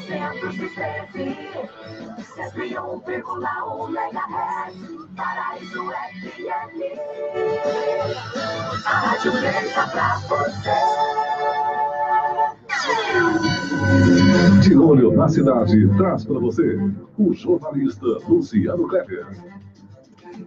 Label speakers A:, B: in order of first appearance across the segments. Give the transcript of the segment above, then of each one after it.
A: 101,1 MHz, Paraíso FM. A rádio feita pra você.
B: De Olho na Cidade, traz para você o jornalista Luciano Kleber.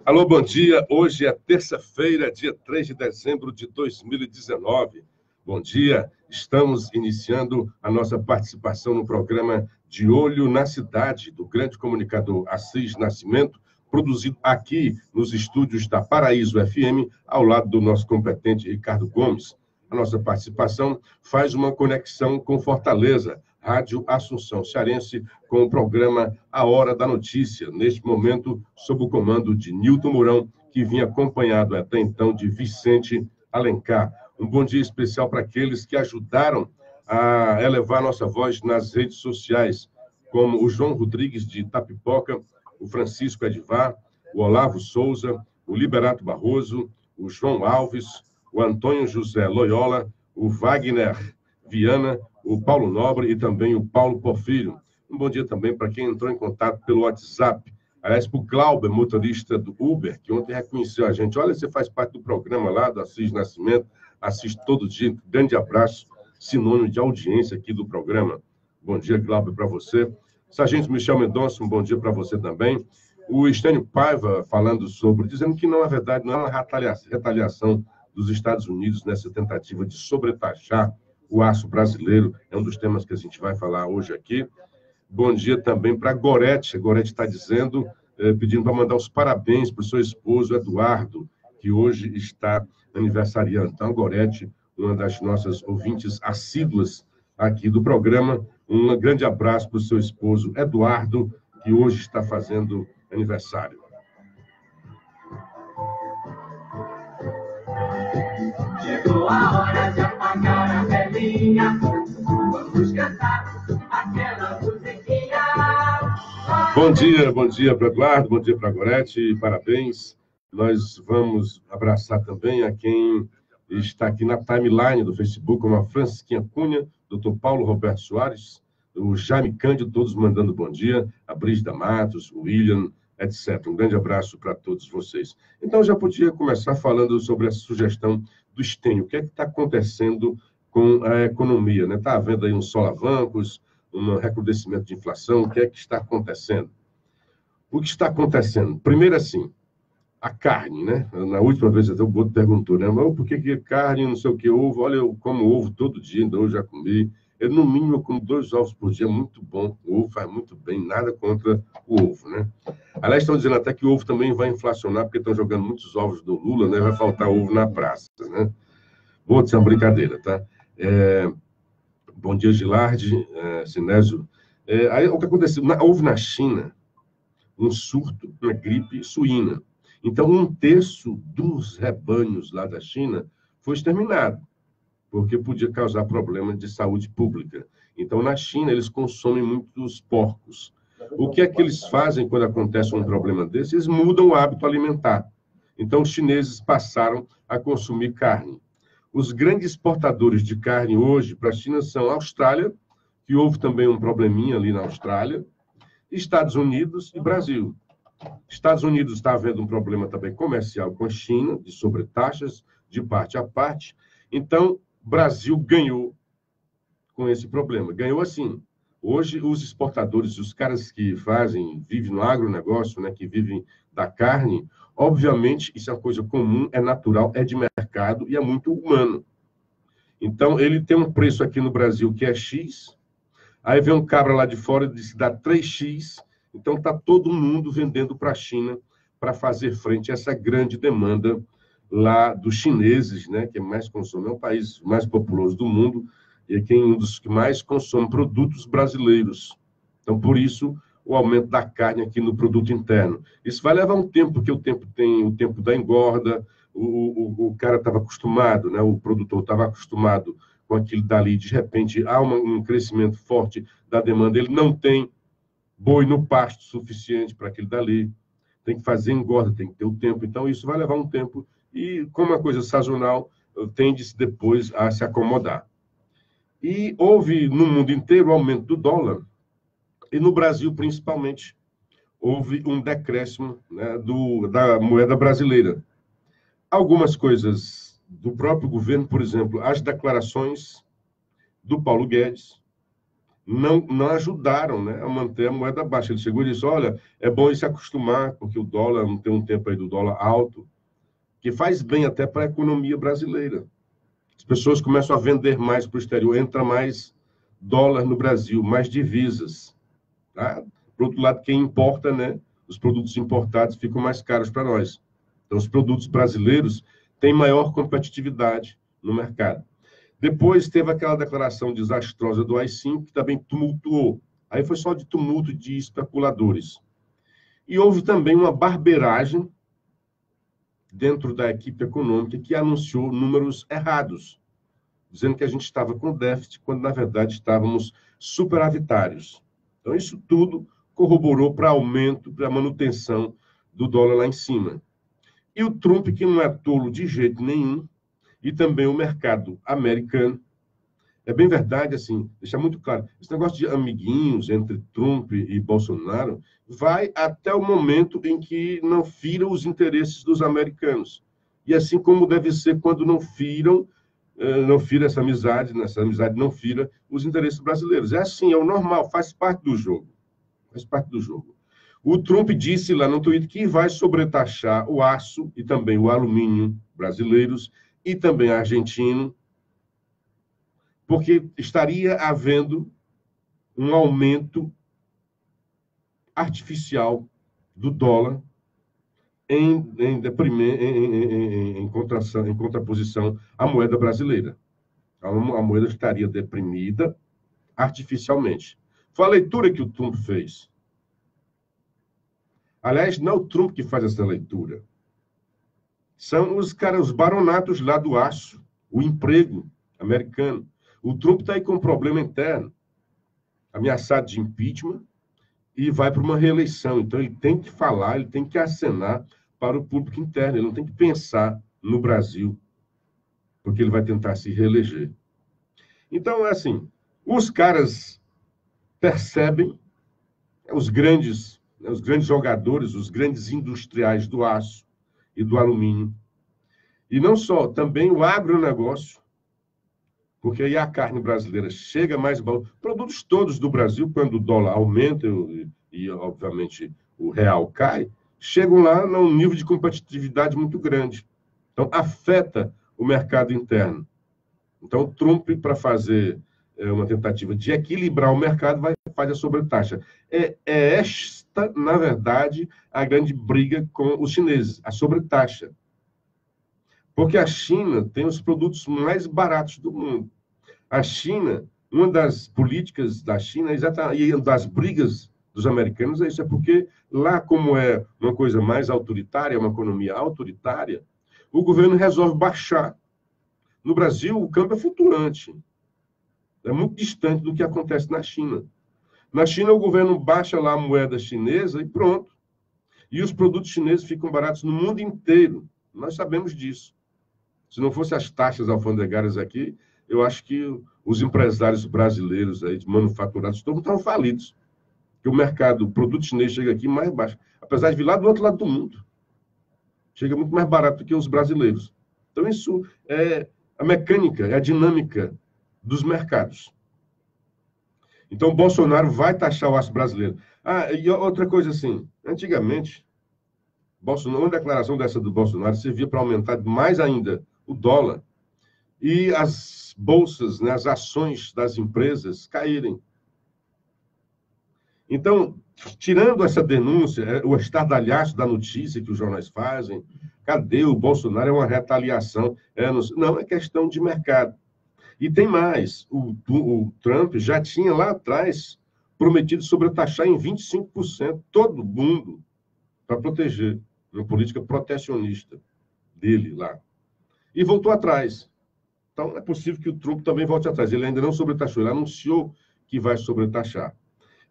C: Alô, bom dia. Hoje é terça-feira, dia 3 de dezembro de 2019. Bom dia. Estamos iniciando a nossa participação no programa De Olho na Cidade, do grande comunicador Assis Nascimento, produzido aqui nos estúdios da Paraíso FM, ao lado do nosso competente Ricardo Gomes. A nossa participação faz uma conexão com Fortaleza, Rádio Assunção Cearense, com o programa A Hora da Notícia, neste momento sob o comando de Nilton Mourão, que vinha acompanhado até então de Vicente Alencar. Um bom dia especial para aqueles que ajudaram a elevar nossa voz nas redes sociais, como o João Rodrigues de Itapipoca, o Francisco Edivar, o Olavo Souza, o Liberato Barroso, o João Alves, o Antônio José Loyola, o Wagner Viana, o Paulo Nobre e também o Paulo Porfírio. Um bom dia também para quem entrou em contato pelo WhatsApp. Aliás, para o Glauber, motorista do Uber, que ontem reconheceu a gente. Olha, você faz parte do programa lá do Assis Nascimento, assiste todo dia. Grande abraço, sinônimo de audiência aqui do programa. Bom dia, Glauber, para você. Sargento Michel Mendonça, um bom dia para você também. O Estênio Paiva falando sobre, dizendo que não é verdade, não é uma retaliação dos Estados Unidos nessa tentativa de sobretaxar o aço brasileiro. É um dos temas que a gente vai falar hoje aqui. Bom dia também para a Gorete. A Gorete está dizendo, pedindo para mandar os parabéns para o seu esposo, Eduardo, que hoje está aniversariando. Então, Gorete, uma das nossas ouvintes assíduas aqui do programa, um grande abraço para o seu esposo, Eduardo, que hoje está fazendo aniversário.
A: Chegou a hora de apagar a velhinha, vamos cantar aquela musiquinha.
C: Bom dia para Eduardo, bom dia para a Gorete, parabéns. Nós vamos abraçar também a quem está aqui na timeline do Facebook, como a Francisquinha Cunha, Dr. Paulo Roberto Soares, o Jaime Cândido, todos mandando bom dia, a Brígida Matos, o William, etc. Um grande abraço para todos vocês. Então, já podia começar falando sobre essa sugestão do Estênio. O que é que está acontecendo com a economia? Está havendo aí uns solavancos, um recrudescimento de inflação? O que é que está acontecendo? O que está acontecendo? Primeiro, assim, a carne, né? Na última vez até o Boto perguntou, né? Mas por que carne, não sei o que, ovo? Olha, eu como ovo todo dia, então eu já comi. Eu, no mínimo, eu como 2 ovos por dia, muito bom. O ovo faz muito bem, nada contra o ovo, né? Aliás, estão dizendo até que o ovo também vai inflacionar, porque estão jogando muitos ovos do Lula, né? Vai faltar ovo na praça, né? Vou dizer uma brincadeira, tá? Bom dia, Gilardi, Sinésio. Aí, o que aconteceu? Houve na China um surto, uma gripe suína. Então, 1/3 dos rebanhos lá da China foi exterminado, porque podia causar problemas de saúde pública. Então, na China, eles consomem muitos porcos. O que é que eles fazem quando acontece um problema desse? Eles mudam o hábito alimentar. Então, os chineses passaram a consumir carne. Os grandes exportadores de carne hoje para a China são a Austrália, que houve também um probleminha ali na Austrália, Estados Unidos e Brasil. Estados Unidos está havendo um problema também comercial com a China, de sobretaxas, de parte a parte. Então, o Brasil ganhou com esse problema. Ganhou assim. Hoje, os exportadores, os caras que vivem no agronegócio, né, que vivem da carne, obviamente, isso é uma coisa comum, é natural, é de mercado e é muito humano. Então, ele tem um preço aqui no Brasil que é X, aí vem um cabra lá de fora e diz que dá 3X, então está todo mundo vendendo para a China para fazer frente a essa grande demanda lá dos chineses, né, que mais consome, é o país mais populoso do mundo, e é um dos que mais consome produtos brasileiros. Então, por isso, o aumento da carne aqui no produto interno. Isso vai levar um tempo, porque o tempo da engorda, o cara estava acostumado, né, o produtor estava acostumado com aquilo dali, de repente há um crescimento forte da demanda, ele não tem boi no pasto suficiente para aquilo dali, tem que fazer engorda, tem que ter o tempo, então isso vai levar um tempo, e como uma coisa sazonal, tende-se depois a se acomodar. E houve no mundo inteiro o aumento do dólar, E no Brasil, principalmente, houve um decréscimo, né, da moeda brasileira. Algumas coisas do próprio governo, por exemplo, as declarações do Paulo Guedes não ajudaram, né, a manter a moeda baixa. Ele chegou e disse, olha, é bom se acostumar, porque o dólar, não tem um tempo aí do dólar alto, que faz bem até para a economia brasileira. As pessoas começam a vender mais para o exterior, entra mais dólar no Brasil, mais divisas. Tá? Por outro lado, quem importa, né, os produtos importados ficam mais caros para nós. Então, os produtos brasileiros têm maior competitividade no mercado. Depois teve aquela declaração desastrosa do AI-5, que também tumultuou. Aí foi só de tumulto de especuladores. E houve também uma barbeiragem dentro da equipe econômica que anunciou números errados, dizendo que a gente estava com déficit, quando, na verdade, estávamos superavitários. Então, isso tudo corroborou para aumento, para manutenção do dólar lá em cima. E o Trump, que não é tolo de jeito nenhum, e também o mercado americano. É bem verdade, assim, deixar muito claro, esse negócio de amiguinhos entre Trump e Bolsonaro vai até o momento em que não fira os interesses dos americanos. E assim como deve ser quando não fira essa amizade não fira os interesses brasileiros. É assim, é o normal, faz parte do jogo. Faz parte do jogo. O Trump disse lá no Twitter que vai sobretaxar o aço e também o alumínio brasileiros e também argentino, porque estaria havendo um aumento artificial do dólar em contraposição à moeda brasileira. A moeda estaria deprimida artificialmente. Foi a leitura que o Trump fez. Aliás, não é o Trump que faz essa leitura. São os baronatos lá do aço, o emprego americano. O Trump está aí com um problema interno, ameaçado de impeachment, e vai para uma reeleição. Então, ele tem que falar, ele tem que acenar para o público interno. Ele não tem que pensar no Brasil, porque ele vai tentar se reeleger. Então, é assim, os caras percebem, os grandes jogadores, os grandes industriais do aço e do alumínio, e não só, também o agronegócio, porque aí a carne brasileira chega mais bom. Produtos todos do Brasil, quando o dólar aumenta e obviamente, o real cai, chegam lá num nível de competitividade muito grande. Então, afeta o mercado interno. Então, o Trump, para fazer uma tentativa de equilibrar o mercado, vai fazer a sobretaxa. É esta, na verdade, a grande briga com os chineses, a sobretaxa. Porque a China tem os produtos mais baratos do mundo. A China, uma das políticas da China, e uma das brigas dos americanos, é porque lá, como é uma coisa mais autoritária, uma economia autoritária, o governo resolve baixar. No Brasil, o câmbio é flutuante. É muito distante do que acontece na China. Na China, o governo baixa lá a moeda chinesa e pronto. E os produtos chineses ficam baratos no mundo inteiro. Nós sabemos disso. Se não fossem as taxas alfandegárias aqui, eu acho que os empresários brasileiros aí, de manufaturados, todos estavam falidos. Porque o mercado, o produto chinês chega aqui mais baixo. Apesar de vir lá do outro lado do mundo. Chega muito mais barato do que os brasileiros. Então, isso é a mecânica, é a dinâmica dos mercados. Então, Bolsonaro vai taxar o aço brasileiro. E outra coisa assim, antigamente, uma declaração dessa do Bolsonaro servia para aumentar mais ainda o dólar e as bolsas, né, as ações das empresas caírem. Então, tirando essa denúncia, o estardalhaço da notícia que os jornais fazem, cadê o Bolsonaro? É uma retaliação. Não, é questão de mercado. E tem mais. O Trump já tinha lá atrás prometido sobretaxar em 25% todo mundo para proteger. Uma política protecionista dele lá. E voltou atrás. Então, é possível que o Trump também volte atrás. Ele ainda não sobretaxou, ele anunciou que vai sobretaxar.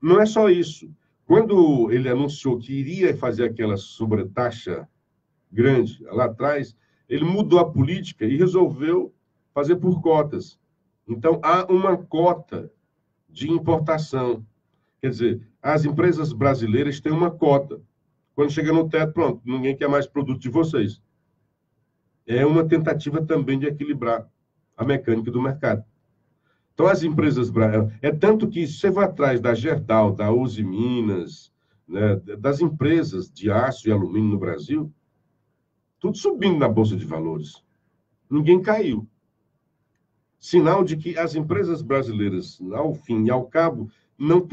C: Não é só isso. Quando ele anunciou que iria fazer aquela sobretaxa grande lá atrás, ele mudou a política e resolveu fazer por cotas. Então, há uma cota de importação. Quer dizer, as empresas brasileiras têm uma cota. Quando chega no teto, pronto, ninguém quer mais produto de vocês. É uma tentativa também de equilibrar a mecânica do mercado. Então, as empresas... É tanto que você vai atrás da Gerdau, da Uzi Minas, né, das empresas de aço e alumínio no Brasil, tudo subindo na Bolsa de Valores. Ninguém caiu. Sinal de que as empresas brasileiras, ao fim e ao cabo, não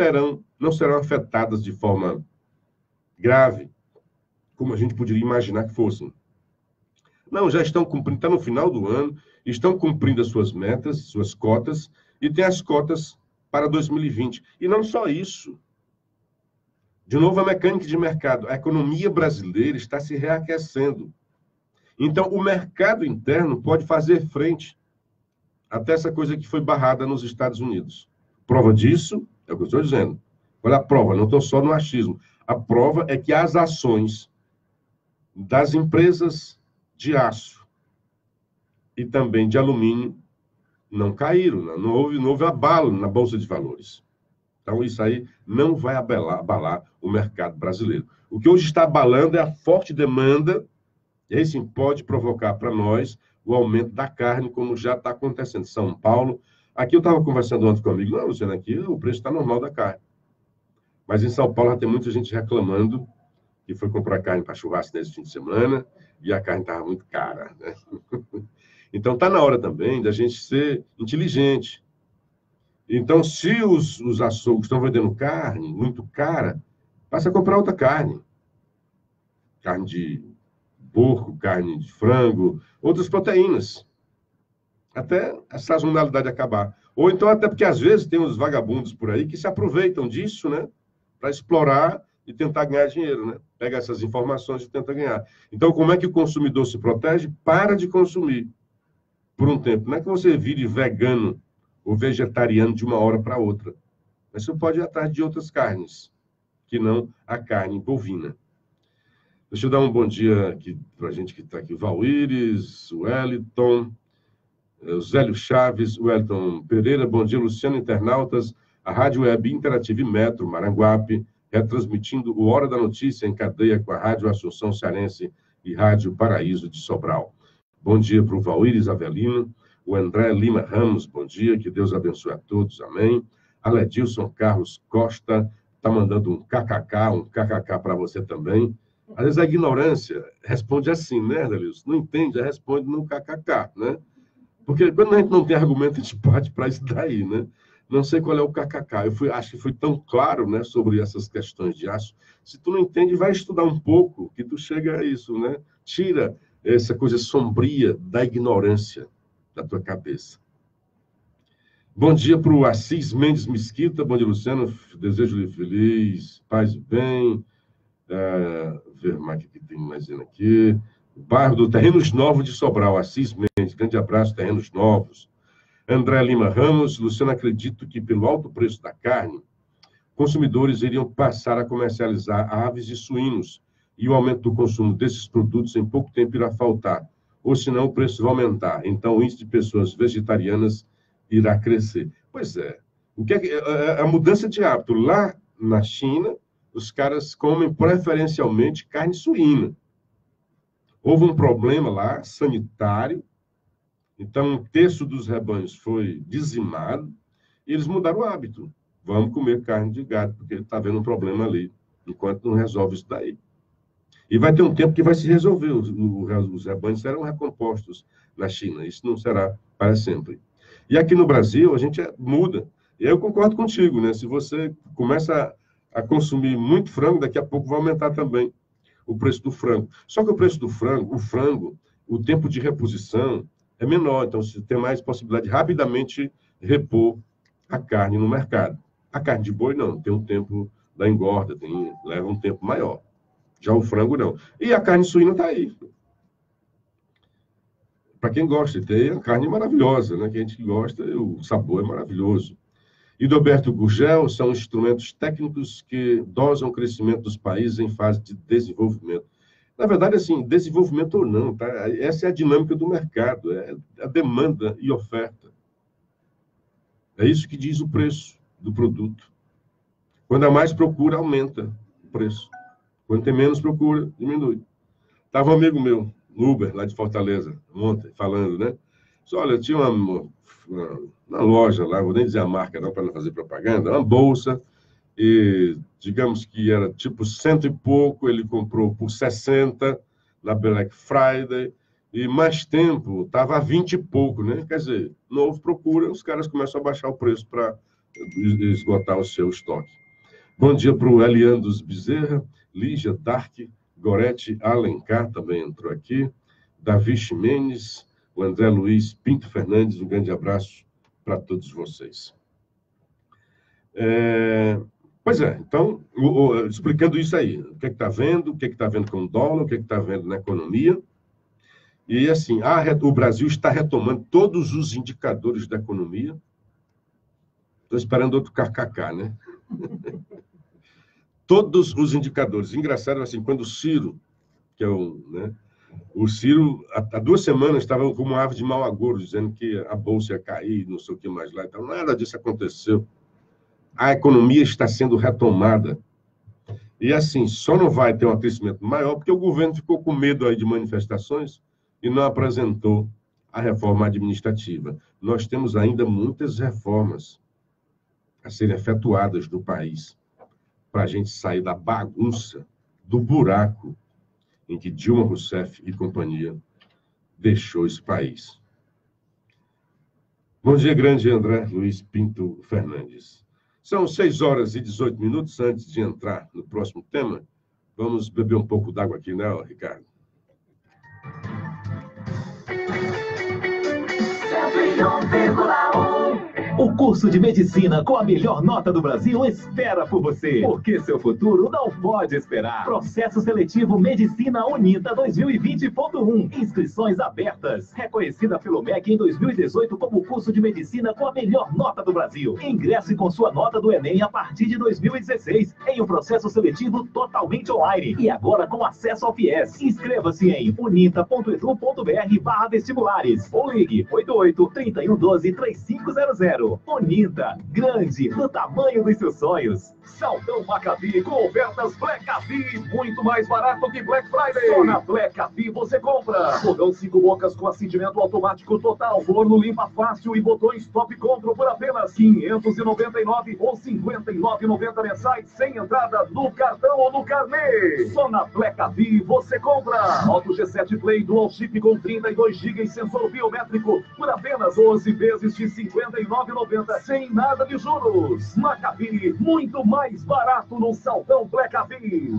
C: serão afetadas de forma grave, como a gente poderia imaginar que fossem. Não, já estão cumprindo, está no final do ano, estão cumprindo as suas metas, suas cotas, e tem as cotas para 2020. E não só isso. De novo, a mecânica de mercado. A economia brasileira está se reaquecendo. Então, o mercado interno pode fazer frente até essa coisa que foi barrada nos Estados Unidos. Prova disso é o que eu estou dizendo. Olha a prova, não estou só no achismo. A prova é que as ações das empresas de aço e também de alumínio não caíram, não houve abalo na Bolsa de Valores. Então, isso aí não vai abalar o mercado brasileiro. O que hoje está abalando é a forte demanda, e aí sim pode provocar para nós o aumento da carne, como já está acontecendo em São Paulo. Aqui eu estava conversando ontem com um amigo, não, Luciano, aqui o preço está normal da carne. Mas em São Paulo já tem muita gente reclamando que foi comprar carne para churrasco nesse fim de semana e a carne estava muito cara, né? Então, está na hora também da gente ser inteligente. Então, se os açougues estão vendendo carne muito cara, passa a comprar outra carne. Carne de porco, carne de frango, outras proteínas. Até a sazonalidade acabar. Ou então, até porque às vezes tem uns vagabundos por aí que se aproveitam disso, né? Para explorar e tentar ganhar dinheiro, né? Pega essas informações e tenta ganhar. Então, como é que o consumidor se protege? Para de consumir por um tempo. Não é que você vire vegano ou vegetariano de uma hora para outra. Mas você pode ir atrás de outras carnes, que não a carne bovina. Deixa eu dar um bom dia aqui para a gente que está aqui. O Valíris, o Wellington, o Zélio Chaves, o Wellington Pereira. Bom dia, Luciano, internautas. A Rádio Web Interativa e Metro, Maranguape, retransmitindo o Hora da Notícia em cadeia com a Rádio Assunção Cearense e Rádio Paraíso de Sobral. Bom dia para o Valíris Avelino, o André Lima Ramos, bom dia, que Deus abençoe a todos, amém. Aledilson Carlos Costa está mandando um kkk para você também. Às vezes a ignorância responde assim, né, Adelilson? Não entende, responde no kkk, né? Porque quando a gente não tem argumento, a gente parte para isso daí, né? Não sei qual é o kkk. Acho que fui tão claro, né, sobre essas questões de aço. Se tu não entende, vai estudar um pouco, que tu chega a isso, né? Tira essa coisa sombria da ignorância da tua cabeça. Bom dia para o Assis Mendes Mesquita. Bom dia, Luciano. Desejo-lhe feliz, paz e bem. Ver mais que tem mais aqui. Bairro do Terrenos Novos de Sobral. Assis Mendes. Grande abraço, Terrenos Novos. André Lima Ramos. Luciano, acredito que pelo alto preço da carne, consumidores iriam passar a comercializar aves e suínos, e o aumento do consumo desses produtos em pouco tempo irá faltar, ou senão o preço vai aumentar. Então o índice de pessoas vegetarianas irá crescer. Pois é. O que é a mudança de hábito? Lá na China, os caras comem preferencialmente carne suína. Houve um problema lá, sanitário, então um terço dos rebanhos foi dizimado, e eles mudaram o hábito. Vamos comer carne de gado, porque está havendo um problema ali, enquanto não resolve isso daí. E vai ter um tempo que vai se resolver. Os rebanhos serão recompostos na China. Isso não será para sempre. E aqui no Brasil, a gente muda. E eu concordo contigo, né? Se você começa a consumir muito frango, daqui a pouco vai aumentar também o preço do frango. Só que o preço do frango, o tempo de reposição é menor. Então, você tem mais possibilidade de rapidamente repor a carne no mercado. A carne de boi, não. Tem um tempo da engorda, leva um tempo maior. Já o frango, não. E a carne suína está aí. Para quem gosta, tem a carne maravilhosa, né? Quem a gente gosta, o sabor é maravilhoso. E do Alberto Gurgel, são instrumentos técnicos que dosam o crescimento dos países em fase de desenvolvimento. Na verdade, assim, desenvolvimento ou não, tá? Essa é a dinâmica do mercado, é a demanda e oferta. É isso que diz o preço do produto. Quando há mais procura, aumenta o preço. Quando tem menos procura, diminui. Estava um amigo meu, no Uber, lá de Fortaleza, ontem, falando, né? Disse, olha, tinha uma loja lá, vou nem dizer a marca não, para não fazer propaganda, uma bolsa, e digamos que era tipo 100 e pouco, ele comprou por 60 na Black Friday, e mais tempo, estava a 20 e pouco, né? Quer dizer, não houve procura, os caras começam a baixar o preço para esgotar o seu estoque. Bom dia para o Eliandos Bezerra, Lígia Dark, Gorete Alencar também entrou aqui, Davi Ximenes, o André Luiz Pinto Fernandes, um grande abraço para todos vocês. Pois é, então, explicando isso aí, o que está vendo, o que está vendo com o dólar, o que está vendo na economia. E assim, o Brasil está retomando todos os indicadores da economia. Estou esperando outro kkk, né? Todos os indicadores. Engraçado, assim, quando o Ciro, que é o Ciro, há 2 semanas, estava como uma ave de mau agouro, dizendo que a bolsa ia cair, não sei o que mais lá. Então, nada disso aconteceu. A economia está sendo retomada. E, assim, só não vai ter um crescimento maior porque o governo ficou com medo aí de manifestações e não apresentou a reforma administrativa. Nós temos ainda muitas reformas a serem efetuadas no país para a gente sair da bagunça, do buraco em que Dilma Rousseff e companhia deixou esse país. Bom dia, grande André Luiz Pinto Fernandes. São 6h18 antes de entrar no próximo tema. Vamos beber um pouco d'água aqui, né, Ricardo?
A: 101,1.
D: O curso de medicina com a melhor nota do Brasil espera por você, porque seu futuro não pode esperar. Processo seletivo Medicina Unita 2020.1. Inscrições abertas. Reconhecida pelo MEC em 2018 como curso de medicina com a melhor nota do Brasil. Ingresse com sua nota do Enem a partir de 2016 em um processo seletivo totalmente online e agora com acesso ao FIES. Inscreva-se em unita.edu.br/vestibulares ou ligue 88 3112 3500. Unita, grande, do tamanho dos seus sonhos. Saldão Maccabi com ofertas Black Cavi, muito mais barato que Black Friday. Só na Black Cavi você compra fogão 5 bocas com acendimento automático total, forno limpa fácil e botões top control por apenas 599 ou 59,90 mensais sem entrada no cartão ou no carnê. Só na Black Cavi você compra Moto G7 Play Dual Chip com 32 GB e sensor biométrico por apenas 12 vezes de 59,90 sem nada de juros. Maccabi, muito mais barato no Saldão Black Cavi.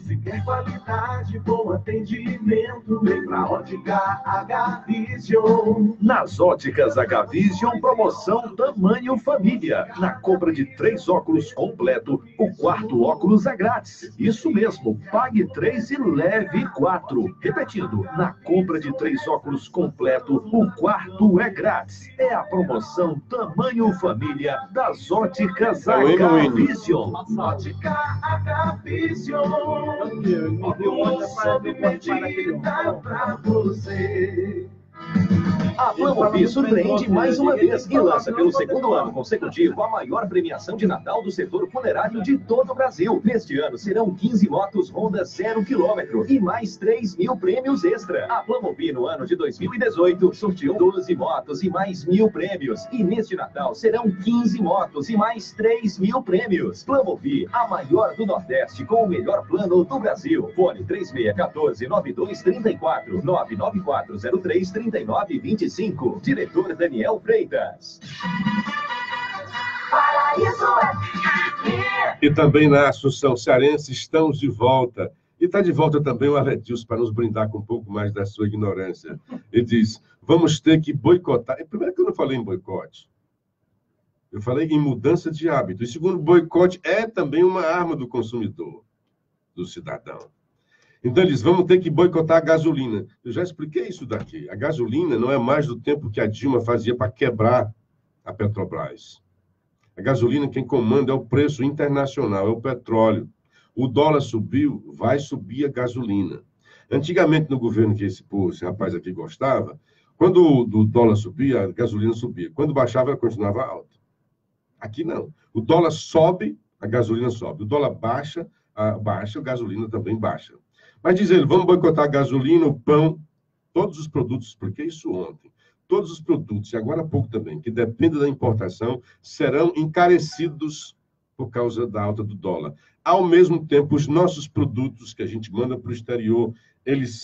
D: Se quer qualidade, bom atendimento, vem pra Ótica H-Vision. Nas Óticas H-Vision, promoção tamanho família. Na compra de 3 óculos completo, o 4º óculos é grátis. Isso mesmo, pague 3 e leve 4. Repetindo, na compra de 3 óculos completo, o 4º é grátis. É a promoção tamanho família das Óticas H-Vision. Ótica H-Vision. Pra você. A Plamobi surpreende mais uma vez e lança pelo 2º ano consecutivo a maior premiação de Natal do setor funerário de todo o Brasil. Neste ano serão 15 motos Honda 0 km e mais 3 mil prêmios extra. A Plamobi no ano de 2018 sorteou 12 motos e mais 1.000 prêmios. E neste Natal serão 15 motos e mais 3 mil prêmios. Plamobi, a maior do Nordeste com o melhor plano do Brasil. Fone 3614-9234, 99403-3925. Diretor Daniel Freitas.
C: E também na Assunção Cearense estamos de volta. E está de volta também o Aletilson para nos brindar com um pouco mais da sua ignorância. Ele diz, vamos ter que boicotar. Primeiro que eu não falei em boicote. Eu falei em mudança de hábito. E segundo, boicote é também uma arma do consumidor, do cidadão. Então, eles vão ter que boicotar a gasolina. Eu já expliquei isso daqui. A gasolina não é mais do tempo que a Dilma fazia para quebrar a Petrobras. A gasolina, quem comanda é o preço internacional, é o petróleo. O dólar subiu, vai subir a gasolina. Antigamente, no governo que esse rapaz aqui gostava, quando o dólar subia, a gasolina subia. Quando baixava, ela continuava alta. Aqui não. O dólar sobe, a gasolina sobe. O dólar baixa, a gasolina também baixa. Mas diz ele, vamos boicotar a gasolina, o pão, todos os produtos, expliquei isso ontem, todos os produtos, e agora há pouco também, que dependem da importação, serão encarecidos por causa da alta do dólar. Ao mesmo tempo, os nossos produtos que a gente manda para o exterior, eles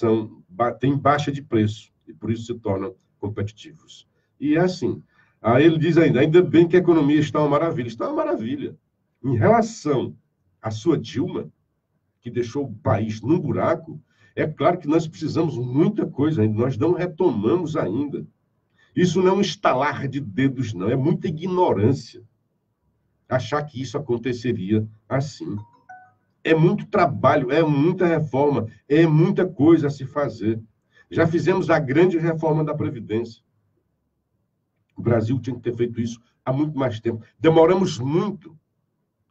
C: têm baixa de preço, e por isso se tornam competitivos. E é assim. Aí ele diz ainda bem que a economia está uma maravilha. Está uma maravilha. Em relação à sua Dilma, que deixou o país num buraco, é claro que nós precisamos muita coisa ainda, nós não retomamos ainda. Isso não é um estalar de dedos, não, é muita ignorância achar que isso aconteceria assim. É muito trabalho, é muita reforma, é muita coisa a se fazer. Já fizemos a grande reforma da Previdência. O Brasil tinha que ter feito isso há muito mais tempo. Demoramos muito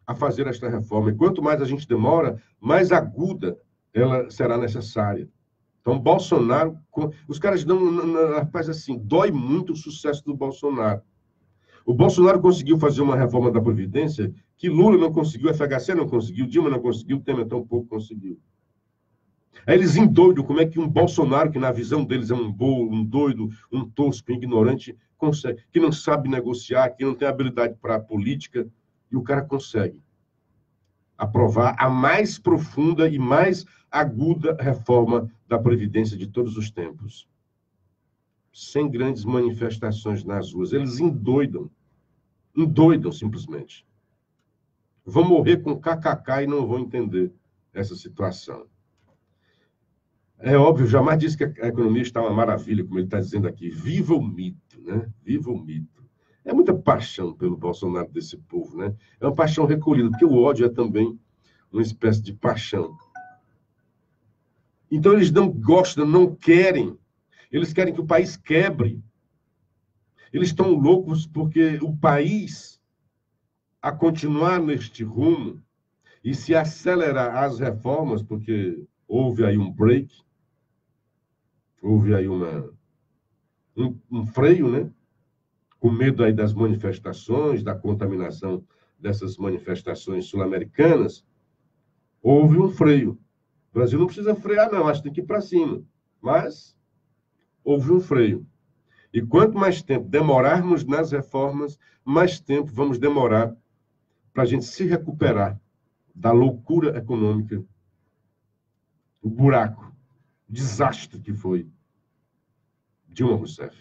C: a fazer esta reforma. E quanto mais a gente demora, mais aguda ela será necessária. Então, Bolsonaro... Os caras faz assim, dói muito o sucesso do Bolsonaro. O Bolsonaro conseguiu fazer uma reforma da Previdência que Lula não conseguiu, FHC não conseguiu, Dilma não conseguiu, Temer tampouco conseguiu. Aí eles endoidam como é que um Bolsonaro, que na visão deles é um bolo, um doido, um tosco, um ignorante, consegue, que não sabe negociar, que não tem habilidade para a política, e o cara consegue aprovar a mais profunda e mais aguda reforma da Previdência de todos os tempos. Sem grandes manifestações nas ruas. Eles endoidam simplesmente. Vão morrer com kkk e não vão entender essa situação. É óbvio, jamais disse que a economia está uma maravilha, como ele está dizendo aqui. Viva o mito, né? Viva o mito. É muita paixão pelo Bolsonaro desse povo, né? É uma paixão recolhida, porque o ódio é também uma espécie de paixão. Então, eles não gostam, não querem. Eles querem que o país quebre. Eles estão loucos porque o país, a continuar neste rumo e se acelerar as reformas, porque houve aí um break, houve aí um freio, né? Com medo aí das manifestações, da contaminação dessas manifestações sul-americanas, houve um freio. O Brasil não precisa frear, não, acho que tem que ir para cima. Mas houve um freio. E quanto mais tempo demorarmos nas reformas, mais tempo vamos demorar para a gente se recuperar da loucura econômica, o buraco, o desastre que foi Dilma Rousseff.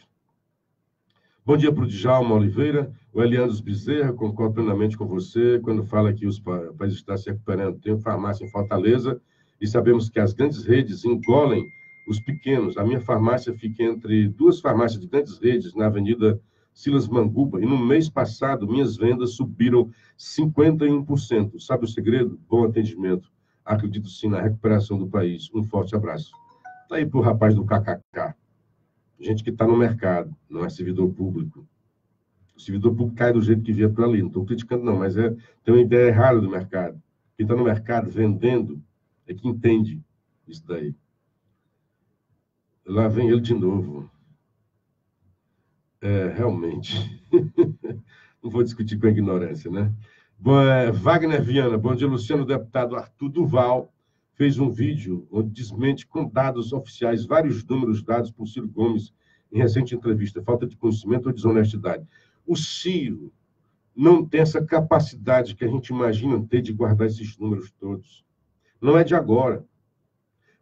C: Bom dia para o Djalma Oliveira, o Eliandro Bezerra, concordo plenamente com você, quando fala que o país está se recuperando. Tem farmácia em Fortaleza e sabemos que as grandes redes engolem os pequenos. A minha farmácia fica entre duas farmácias de grandes redes, na Avenida Silas Manguba, e no mês passado minhas vendas subiram 51%. Sabe o segredo? Bom atendimento. Acredito sim na recuperação do país. Um forte abraço. Está aí para o rapaz do KKK. Gente que está no mercado, não é servidor público. O servidor público cai do jeito que via para ali. Não estou criticando, não, mas tem uma ideia errada do mercado. Quem está no mercado vendendo é que entende isso daí. Lá vem ele de novo. Realmente. Não vou discutir com a ignorância, né? Wagner Viana, bom dia, Luciano. O deputado Arthur Duval fez um vídeo onde desmente com dados oficiais vários números dados por Ciro Gomes em recente entrevista. Falta de conhecimento ou desonestidade. O Ciro não tem essa capacidade que a gente imagina ter de guardar esses números todos. Não é de agora.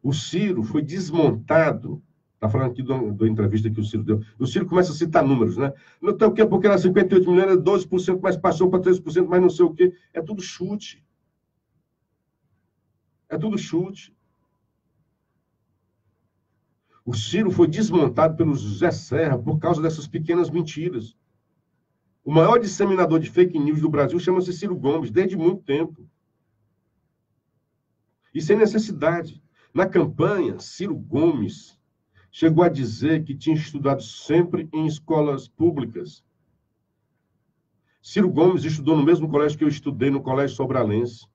C: O Ciro foi desmontado. Está falando aqui da entrevista que o Ciro deu. O Ciro começa a citar números, né? Não tem o quê? Porque era 58 milhões, era 12%, mas passou para 13%, mas não sei o quê. É tudo chute. É tudo chute. O Ciro foi desmontado pelo José Serra por causa dessas pequenas mentiras. O maior disseminador de fake news do Brasil chama-se Ciro Gomes, desde muito tempo. E sem necessidade. Na campanha, Ciro Gomes chegou a dizer que tinha estudado sempre em escolas públicas. Ciro Gomes estudou no mesmo colégio que eu estudei, no Colégio Sobralense.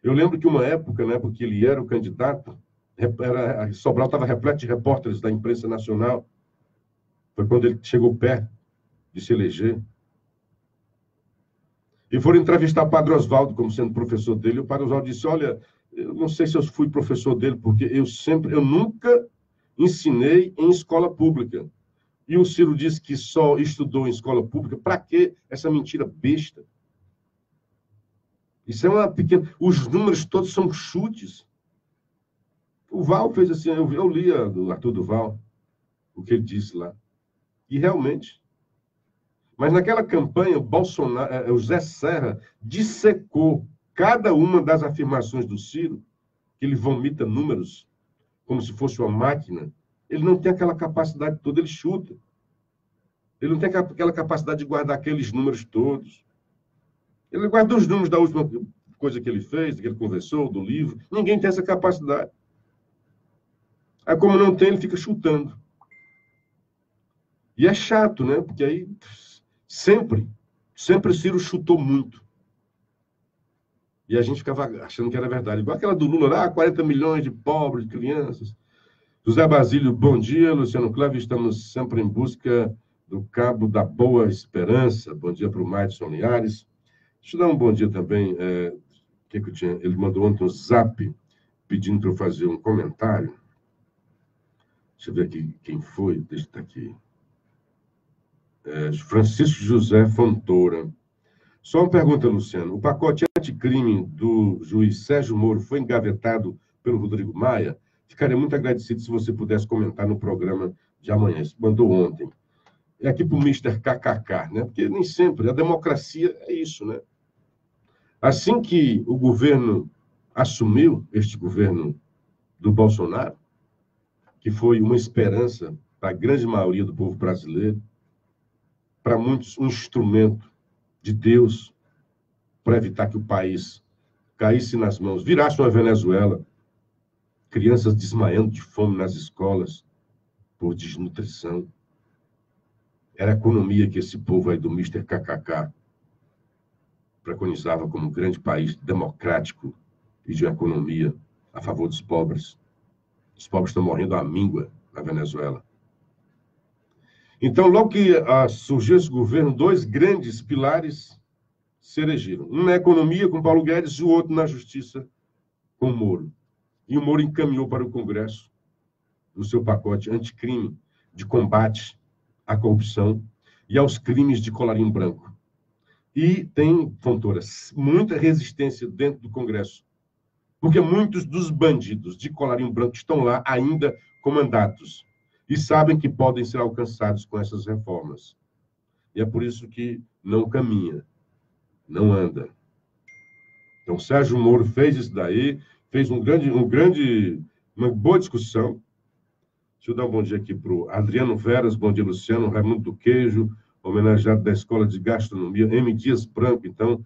C: Eu lembro que uma época, né, porque ele era o candidato, Sobral estava repleto de repórteres da imprensa nacional. Foi quando ele chegou perto de se eleger. E foram entrevistar o Padre Oswaldo como sendo professor dele. E o Padre Oswaldo disse, olha, eu não sei se eu fui professor dele, porque eu nunca ensinei em escola pública. E o Ciro disse que só estudou em escola pública. Para quê essa mentira besta? Isso é uma pequena... Os números todos são chutes. O Val fez assim, eu li do Arthur Duval, o que ele disse lá. E realmente. Mas naquela campanha, o Zé Serra dissecou cada uma das afirmações do Ciro, que ele vomita números como se fosse uma máquina. Ele não tem aquela capacidade toda, ele chuta. Ele não tem aquela capacidade de guardar aqueles números todos. Ele guarda os números da última coisa que ele fez, que ele conversou, do livro. Ninguém tem essa capacidade. Aí, como não tem, ele fica chutando. E é chato, né? Porque aí sempre o Ciro chutou muito. E a gente ficava achando que era verdade. Igual aquela do Lula lá, 40 milhões de pobres, de crianças. José Basílio, bom dia. Luciano Cleves, estamos sempre em busca do Cabo da Boa Esperança. Bom dia para o Maidson Linhares. Deixa eu dar um bom dia também. Ele mandou ontem um zap pedindo para eu fazer um comentário. Deixa eu ver aqui quem foi. Deixa eu estar aqui. Francisco José Fontoura. Só uma pergunta, Luciano. O pacote anticrime do juiz Sérgio Moro foi engavetado pelo Rodrigo Maia? Ficaria muito agradecido se você pudesse comentar no programa de amanhã. Isso mandou ontem. É aqui para o Mr. KKK, né? Porque nem sempre a democracia é isso, né? Assim que o governo assumiu, este governo do Bolsonaro, que foi uma esperança para a grande maioria do povo brasileiro, para muitos um instrumento de Deus para evitar que o país caísse nas mãos, virasse uma Venezuela, crianças desmaiando de fome nas escolas por desnutrição. Era a economia que esse povo aí do Mr. KKK preconizava como um grande país democrático e de uma economia a favor dos pobres. Os pobres estão morrendo à míngua na Venezuela. Então, logo que surgiu esse governo, dois grandes pilares se erigiram. Um na economia, com Paulo Guedes, e o outro na justiça, com o Moro. E o Moro encaminhou para o Congresso o seu pacote anticrime de combate à corrupção e aos crimes de colarinho branco. E tem, Fontoura, muita resistência dentro do Congresso, porque muitos dos bandidos de colarinho branco estão lá ainda com mandatos e sabem que podem ser alcançados com essas reformas. E é por isso que não caminha, não anda. Então, Sérgio Moro fez isso daí, fez uma boa discussão. Deixa eu dar um bom dia aqui para o Adriano Veras, bom dia, Luciano, Raimundo do Queijo, homenageado da Escola de Gastronomia, M. Dias Branco, então,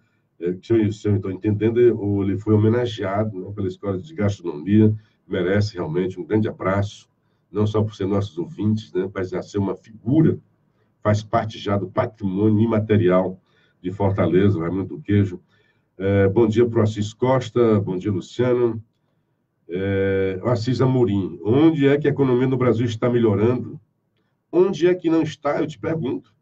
C: se eu estou entendendo, ele foi homenageado, né, pela Escola de Gastronomia, merece realmente um grande abraço, não só por ser nossos ouvintes, né, mas a ser uma figura, faz parte já do patrimônio imaterial de Fortaleza, Raimundo do Queijo. Bom dia para o Assis Costa, bom dia, Luciano. Assis Amorim, onde é que a economia no Brasil está melhorando? Onde é que não está, eu te pergunto.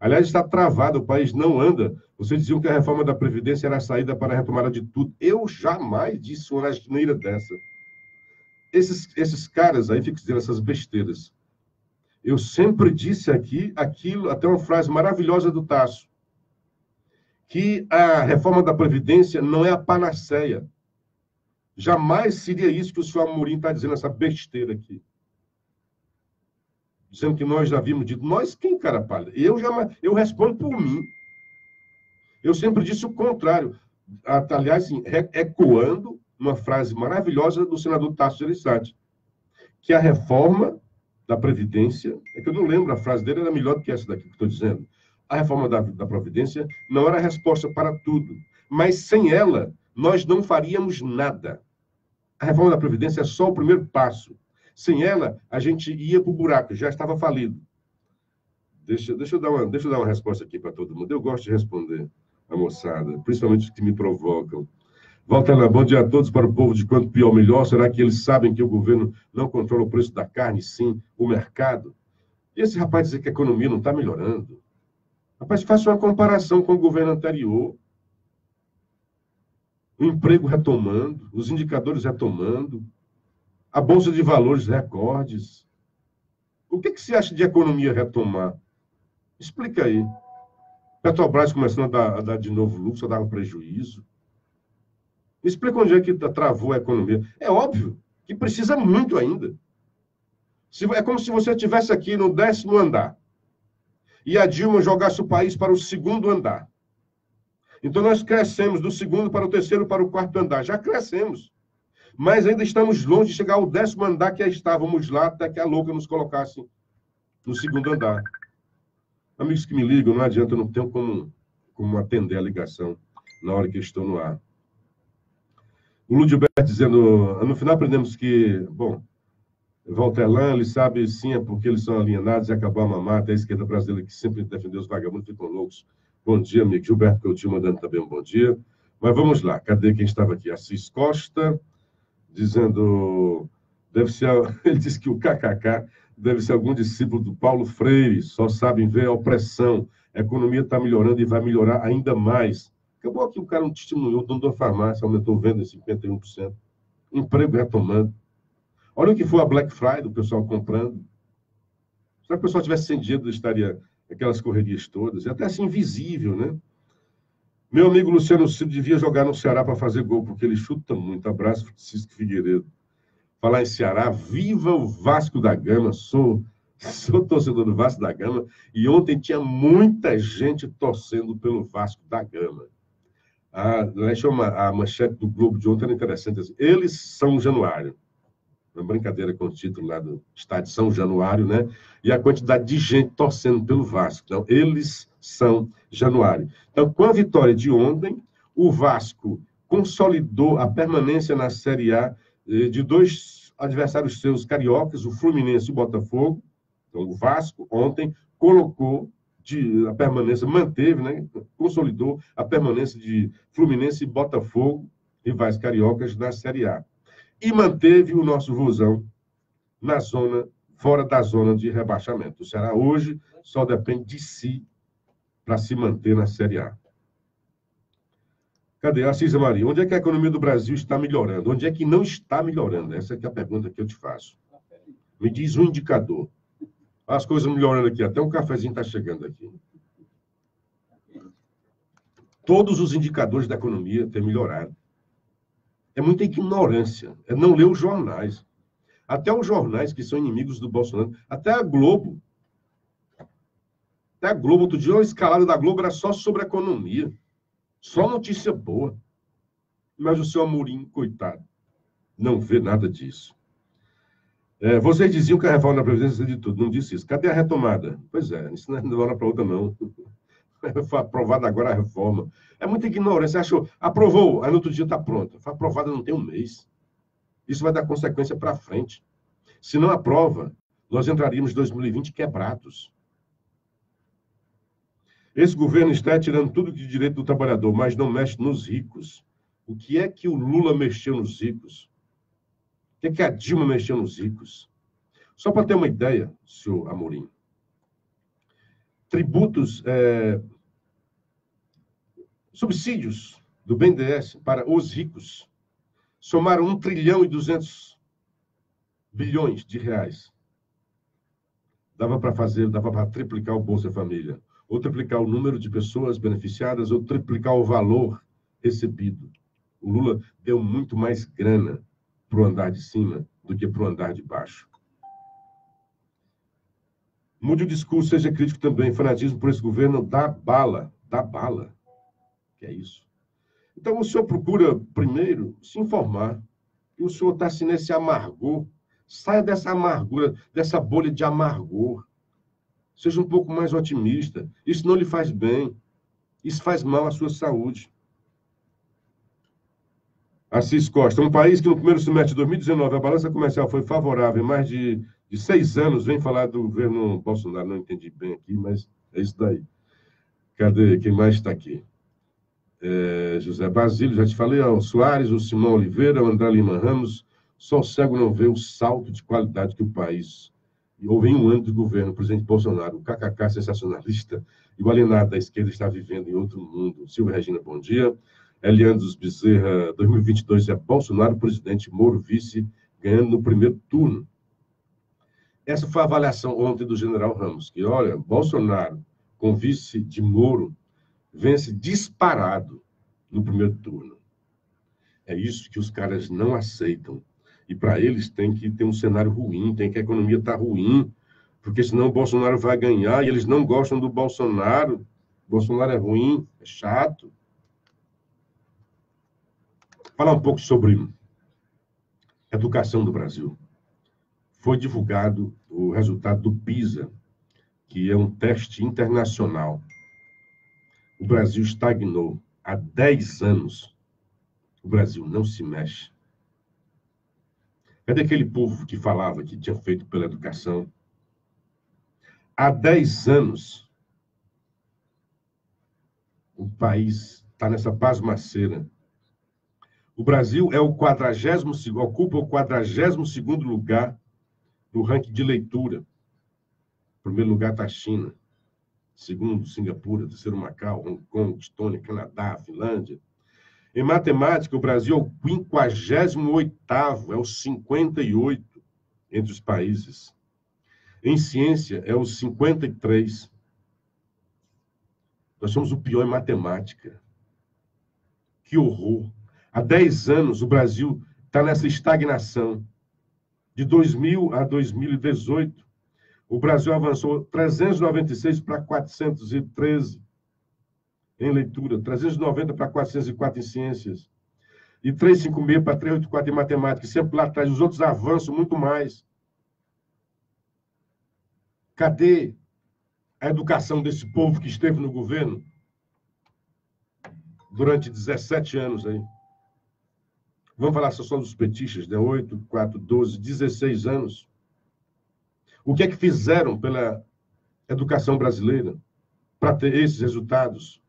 C: Aliás, está travado, o país não anda. Vocês diziam que a reforma da Previdência era a saída para a retomada de tudo. Eu jamais disse uma asneira dessa. Esses caras aí ficam dizendo essas besteiras. Eu sempre disse aqui aquilo, até uma frase maravilhosa do Tasso, que a reforma da Previdência não é a panaceia. Jamais seria isso que o senhor Amorim está dizendo, essa besteira aqui. Dizendo que nós já havíamos dito. Nós quem, cara pálida? Eu respondo por mim. Eu sempre disse o contrário. Aliás, assim, ecoando uma frase maravilhosa do senador Tasso Gereissati, que a reforma da Previdência, é que eu não lembro, a frase dele era melhor do que essa daqui que estou dizendo. A reforma da Previdência não era a resposta para tudo, mas sem ela, nós não faríamos nada. A reforma da Previdência é só o primeiro passo. Sem ela, a gente ia para o buraco, já estava falido. Deixa eu dar uma resposta aqui para todo mundo. Eu gosto de responder a moçada, principalmente os que me provocam. Walter, bom dia a todos. Para o povo de quanto pior, melhor. Será que eles sabem que o governo não controla o preço da carne, sim o mercado? E esse rapaz dizer que a economia não está melhorando. Rapaz, faça uma comparação com o governo anterior. o emprego retomando, os indicadores retomando, a Bolsa de Valores recordes. O que você acha de economia retomar? Explica aí. Petrobras começando a dar de novo lucro, só dava prejuízo. Me explica onde é que travou a economia. É óbvio que precisa muito ainda. É como se você estivesse aqui no 10º andar e a Dilma jogasse o país para o 2º andar. Então, nós crescemos do 2º para o 3º para o 4º andar. Já crescemos. Mas ainda estamos longe de chegar ao 10º andar que estávamos lá até que a louca nos colocasse no 2º andar. Amigos que me ligam, não adianta, eu não tenho como atender a ligação na hora que eu estou no ar. O Ludilberto dizendo, no final aprendemos que, bom, Volterlan, ele sabe sim, é porque eles são alienados e acabou a mamata, a esquerda brasileira que sempre defendeu os vagabundos ficam loucos. Bom dia, amigo. Gilberto Coutinho mandando também um bom dia. Mas vamos lá, cadê quem estava aqui? Assis Costa, dizendo, deve ser, ele disse que o KKK deve ser algum discípulo do Paulo Freire, só sabem ver a opressão. A economia está melhorando e vai melhorar ainda mais. Acabou aqui, o cara não testemunhou, o dono da farmácia aumentou venda em 51%. Emprego retomando. Olha o que foi a Black Friday, o pessoal comprando. Se o pessoal tivesse sem dinheiro, estaria aquelas correrias todas. É até assim invisível, né? Meu amigo Luciano Ciro devia jogar no Ceará para fazer gol, porque ele chuta muito. Abraço, Francisco Figueiredo. Falar em Ceará, viva o Vasco da Gama. Sou torcedor do Vasco da Gama. E ontem tinha muita gente torcendo pelo Vasco da Gama. A manchete do Globo de ontem era interessante. Assim, eles são Januário. Uma brincadeira com o título lá do estádio São Januário, né? E a quantidade de gente torcendo pelo Vasco. Então, eles são Januário. Então, com a vitória de ontem, o Vasco consolidou a permanência na Série A de dois adversários seus cariocas, o Fluminense e o Botafogo. Então, o Vasco, ontem, colocou a permanência, manteve, né? Consolidou a permanência de Fluminense e Botafogo, rivais cariocas, na Série A. E manteve o nosso Vozão na zona, fora da zona de rebaixamento. O Ceará hoje só depende de si para se manter na Série A. Cadê? Cisa Maria, onde é que a economia do Brasil está melhorando? Onde é que não está melhorando? Essa é a pergunta que eu te faço. Me diz um indicador. As coisas melhorando aqui, até um cafezinho está chegando aqui. Todos os indicadores da economia têm melhorado. É muita ignorância, é não ler os jornais. Até os jornais que são inimigos do Bolsonaro, até a Globo. Até a Globo, outro dia, a escalada da Globo era só sobre economia. Só notícia boa. Mas o seu Amorim, coitado, não vê nada disso. Vocês diziam que a reforma da Previdência de tudo. Não disse isso. Cadê a retomada? Pois é, isso não é de uma hora para outra, não. Foi aprovada agora a reforma. É muita ignorância. Achou, aprovou, aí no outro dia está pronta. Foi aprovada não tem um mês. Isso vai dar consequência para frente. Se não aprova, nós entraríamos em 2020 quebrados. Esse governo está tirando tudo de direito do trabalhador, mas não mexe nos ricos. O que é que o Lula mexeu nos ricos? O que é que a Dilma mexeu nos ricos? Só para ter uma ideia, senhor Amorim. Tributos, subsídios do BNDES para os ricos somaram 1 trilhão e 200 bilhões de reais. Dava para triplicar o Bolsa Família, ou triplicar o número de pessoas beneficiadas, ou triplicar o valor recebido. O Lula deu muito mais grana para o andar de cima do que para o andar de baixo. Mude o discurso, seja crítico também. Fanatismo por esse governo dá bala. Dá bala. Que é isso? Então, o senhor procura, primeiro, se informar. E o senhor está assim nesse amargor. Saia dessa amargura, dessa bolha de amargor. Seja um pouco mais otimista. Isso não lhe faz bem. Isso faz mal à sua saúde. Assis Costa, um país que no primeiro semestre de 2019 a balança comercial foi favorável, mais de 6 anos, vem falar do governo Bolsonaro, não entendi bem aqui, mas é isso daí. Cadê? Quem mais está aqui? José Basílio, já te falei, o Soares, o Simão Oliveira, o André Lima Ramos, só o cego não vê o salto de qualidade que o país houve em um ano de governo, o presidente Bolsonaro, o KKK sensacionalista e o alienado da esquerda está vivendo em outro mundo. Silvia Regina, bom dia. Eliandro Bezerra, 2022 é Bolsonaro, presidente, Moro, vice, ganhando no primeiro turno. Essa foi a avaliação ontem do general Ramos, que, olha, Bolsonaro, com vice de Moro, vence disparado no primeiro turno. É isso que os caras não aceitam. E para eles tem que ter um cenário ruim, tem que a economia estar ruim, porque senão o Bolsonaro vai ganhar e eles não gostam do Bolsonaro. Bolsonaro é ruim, é chato. Falar um pouco sobre educação do Brasil. Foi divulgado o resultado do PISA, que é um teste internacional. O Brasil estagnou há 10 anos. O Brasil não se mexe. Cadê aquele povo que falava que tinha feito pela educação? Há 10 anos, o país está nessa pasmaceira. O Brasil é ocupa o 42º lugar no ranking de leitura. Em primeiro lugar está a China. Segundo, Singapura. Terceiro, Macau, Hong Kong, Estônia, Canadá, Finlândia. Em matemática, o Brasil é o 58º, é o 58 entre os países. Em ciência, é o 53. Nós somos o pior em matemática. Que horror! Há 10 anos, o Brasil está nessa estagnação. De 2000 a 2018, o Brasil avançou 396 para 413 em leitura, 390 para 404 em ciências, e 356 para 384 em matemática, sempre lá atrás. Os outros avançam muito mais. Cadê a educação desse povo que esteve no governo durante 17 anos aí? Vamos falar só dos petistas, né? 8, 4, 12, 16 anos. O que é que fizeram pela educação brasileira para ter esses resultados?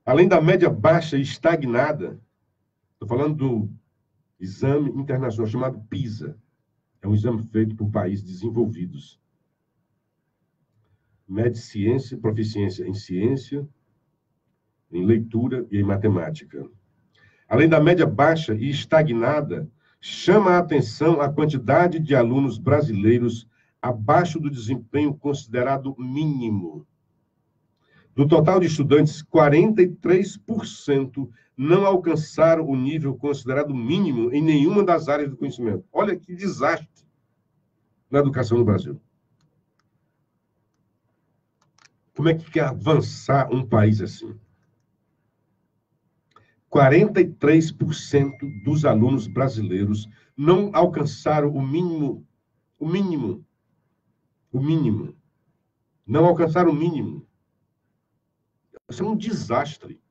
C: Além da média baixa e estagnada, estou falando do exame internacional chamado PISA. É um exame feito por países desenvolvidos. Mede ciência, proficiência em ciência, em leitura e em matemática. Além da média baixa e estagnada, chama a atenção a quantidade de alunos brasileiros abaixo do desempenho considerado mínimo. Do total de estudantes, 43% não alcançaram o nível considerado mínimo em nenhuma das áreas do conhecimento. Olha que desastre na educação no Brasil. Como é que quer avançar um país assim? 43% dos alunos brasileiros não alcançaram o mínimo. O mínimo. O mínimo. Não alcançaram o mínimo. Isso é um desastre.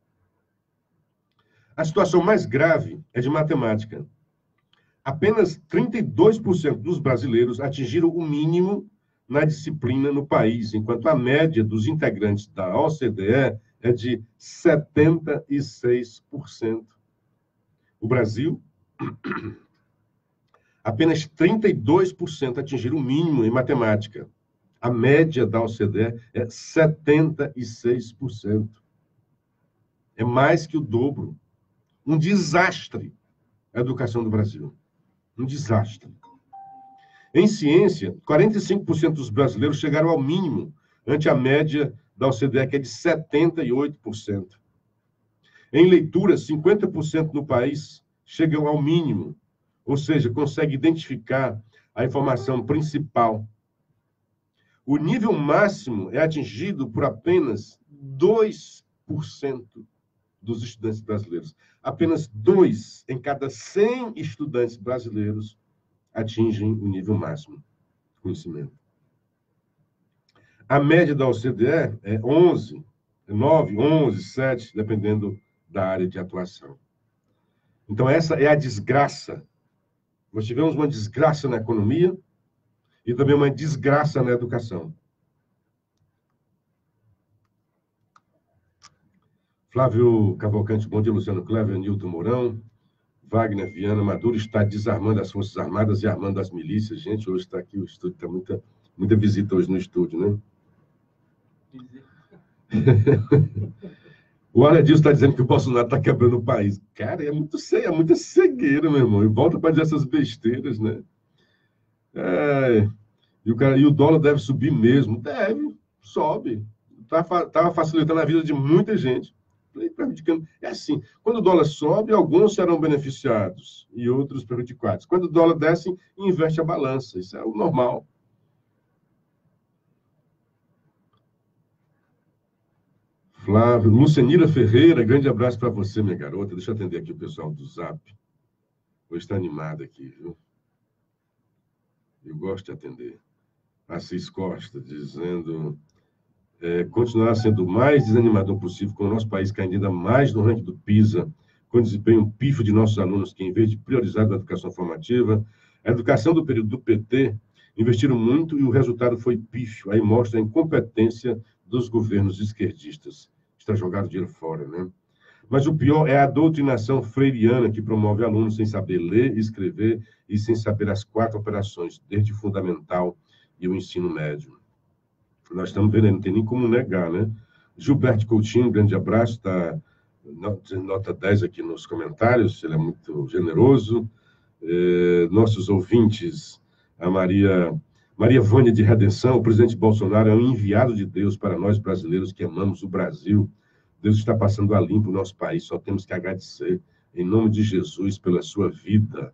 C: A situação mais grave é de matemática. Apenas 32% dos brasileiros atingiram o mínimo na disciplina no país, enquanto a média dos integrantes da OCDE é de 76%. O Brasil, apenas 32% atingiram o mínimo em matemática. A média da OCDE é 76%. É mais que o dobro. Um desastre a educação do Brasil. Um desastre. Em ciência, 45% dos brasileiros chegaram ao mínimo, ante a média da OCDE, que é de 78%. Em leitura, 50% no país chegam ao mínimo, ou seja, conseguem identificar a informação principal. O nível máximo é atingido por apenas 2% dos estudantes brasileiros. Apenas 2 em cada 100 estudantes brasileiros atingem o nível máximo de conhecimento. A média da OCDE é 11, 9, 11, 7, dependendo da área de atuação. Então, essa é a desgraça. Nós tivemos uma desgraça na economia e também uma desgraça na educação. Flávio Cavalcante, bom dia, Luciano Clever, Nilton Mourão, Wagner Viana, Maduro está desarmando as Forças Armadas e armando as milícias. Gente, hoje está aqui, o estúdio está muita visita hoje no estúdio, né? O Aledilson está dizendo que o Bolsonaro está quebrando o país. Cara, é muito é muita cegueira, meu irmão. E volta para dizer essas besteiras, né? E o dólar deve subir mesmo. Deve, sobe. Tá facilitando a vida de muita gente. É assim, quando o dólar sobe, alguns serão beneficiados e outros prejudicados. Quando o dólar desce, inverte a balança. Isso é o normal. Flávio, Lucenira Ferreira, grande abraço para você, minha garota. Deixa eu atender aqui o pessoal do Zap. Hoje está animado aqui, viu? Eu gosto de atender. Assis Costa, dizendo... continuar sendo o mais desanimador possível com o nosso país caindo ainda mais no ranking do PISA, com o desempenho pífio de nossos alunos, que, em vez de priorizar a educação formativa, a educação do período do PT, investiram muito e o resultado foi pífio. Aí mostra a incompetência dos governos esquerdistas. Está jogado dinheiro fora, né? Mas o pior é a doutrinação freiriana, que promove alunos sem saber ler, escrever e sem saber as 4 operações, desde o fundamental e o ensino médio. Nós estamos vendo, não tem nem como negar, né? Gilberto Coutinho, grande abraço, está nota 10 aqui nos comentários, ele é muito generoso. Nossos ouvintes, a Maria Vânia de Redenção, o presidente Bolsonaro é um enviado de Deus para nós brasileiros que amamos o Brasil. Deus está passando a limpo o nosso país, só temos que agradecer, em nome de Jesus, pela sua vida.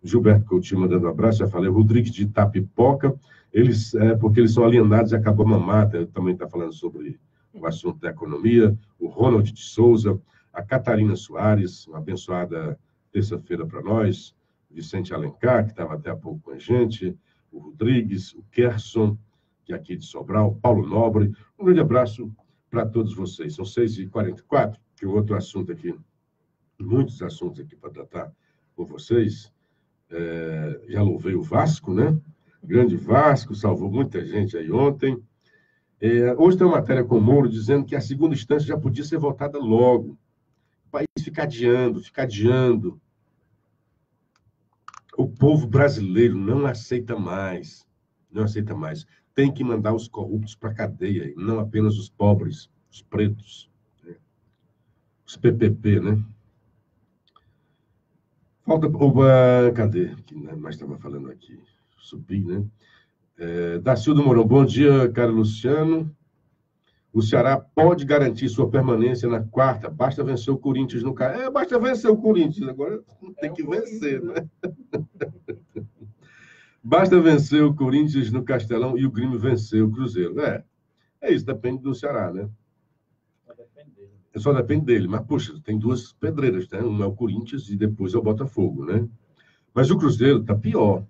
C: Gilberto Coutinho mandando um abraço, já falei. Rodrigues de Itapipoca, porque eles são alienados e acabou a mamata, também está falando sobre o assunto da economia. O Ronald de Souza, a Catarina Soares, uma abençoada terça-feira para nós. Vicente Alencar, que estava até há pouco com a gente. O Rodrigues, o Kerson, que é aqui de Sobral. Paulo Nobre. Um grande abraço para todos vocês. São 6h44, que o outro assunto aqui, muitos assuntos aqui para tratar com vocês. Já louvei o Vasco, né? Grande Vasco, salvou muita gente aí ontem. Hoje tem uma matéria com o Moro dizendo que a segunda instância já podia ser votada logo. O país fica adiando. O povo brasileiro não aceita mais. Tem que mandar os corruptos para a cadeia, não apenas os pobres, os pretos, né? Os PPP, né? Falta... cadê? Que mais estava falando aqui? Subi, né? Dacildo Mourão, bom dia, caro Luciano. O Ceará pode garantir sua permanência na quarta, basta vencer o Corinthians no... basta vencer o Corinthians, agora tem que vencer, né? Basta vencer o Corinthians no Castelão e o Grêmio vencer o Cruzeiro. Isso, depende do Ceará, né? Só depende dele. Mas, poxa, tem 2 pedreiras, né? Um é o Corinthians e depois é o Botafogo, né? Mas o Cruzeiro está pior.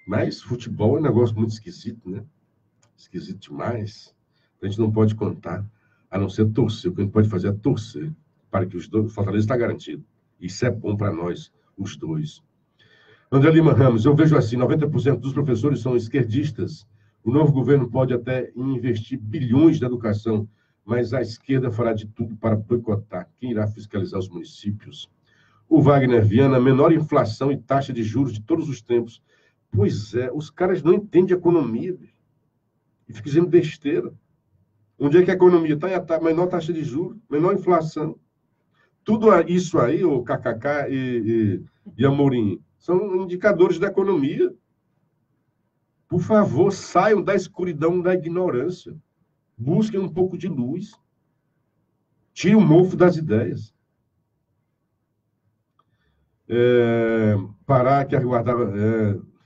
C: Mas futebol é um negócio muito esquisito, né? Esquisito demais. A gente não pode contar, a não ser torcer. O que a gente pode fazer é torcer para que os dois... O Fortaleza está garantido. Isso é bom para nós, os dois. André Lima Ramos, eu vejo assim, 90% dos professores são esquerdistas. O novo governo pode até investir bilhões na educação, mas a esquerda fará de tudo para boicotar. Quem irá fiscalizar os municípios? O Wagner Viana, menor inflação e taxa de juros de todos os tempos. Pois é, os caras não entendem economia, bicho. E ficam dizendo besteira. Onde é que a economia está? A menor taxa de juros, menor inflação. Tudo isso aí, o KKK e Amorim, são indicadores da economia. Por favor, saiam da escuridão da ignorância. Busquem um pouco de luz. Tirem o mofo das ideias. Pará, que aguardava...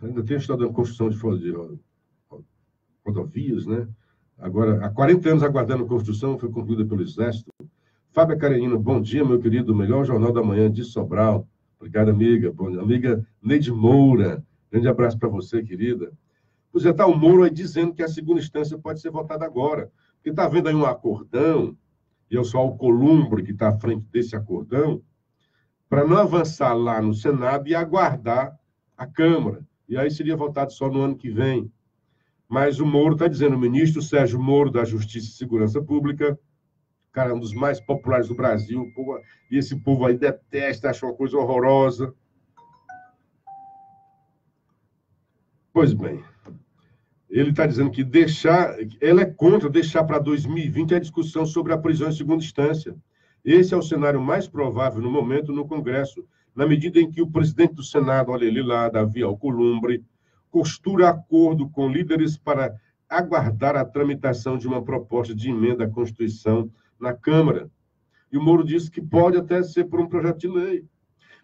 C: ainda tem estado em construção de rodovias, né? Agora, há 40 anos aguardando construção, foi concluída pelo Exército. Fábio Carenino, bom dia, meu querido. Melhor Jornal da Manhã de Sobral. Obrigado, amiga. Amiga Neide Moura. Grande abraço para você, querida. Pois está o Moro aí dizendo que a segunda instância pode ser votada agora. Porque está vendo aí um acordão, e eu sou Alcolumbre que está à frente desse acordão, para não avançar lá no Senado e aguardar a Câmara. E aí seria votado só no ano que vem. Mas o Moro está dizendo, o ministro Sérgio Moro, da Justiça e Segurança Pública, cara, um dos mais populares do Brasil, e esse povo aí detesta, acha uma coisa horrorosa. Pois bem, Ele está dizendo que ela é contra deixar para 2020 a discussão sobre a prisão em segunda instância. Esse é o cenário mais provável no momento no Congresso, na medida em que o presidente do Senado, olha ele lá, Davi Alcolumbre, costura acordo com líderes para aguardar a tramitação de uma proposta de emenda à Constituição na Câmara. E o Moro disse que pode até ser por um projeto de lei.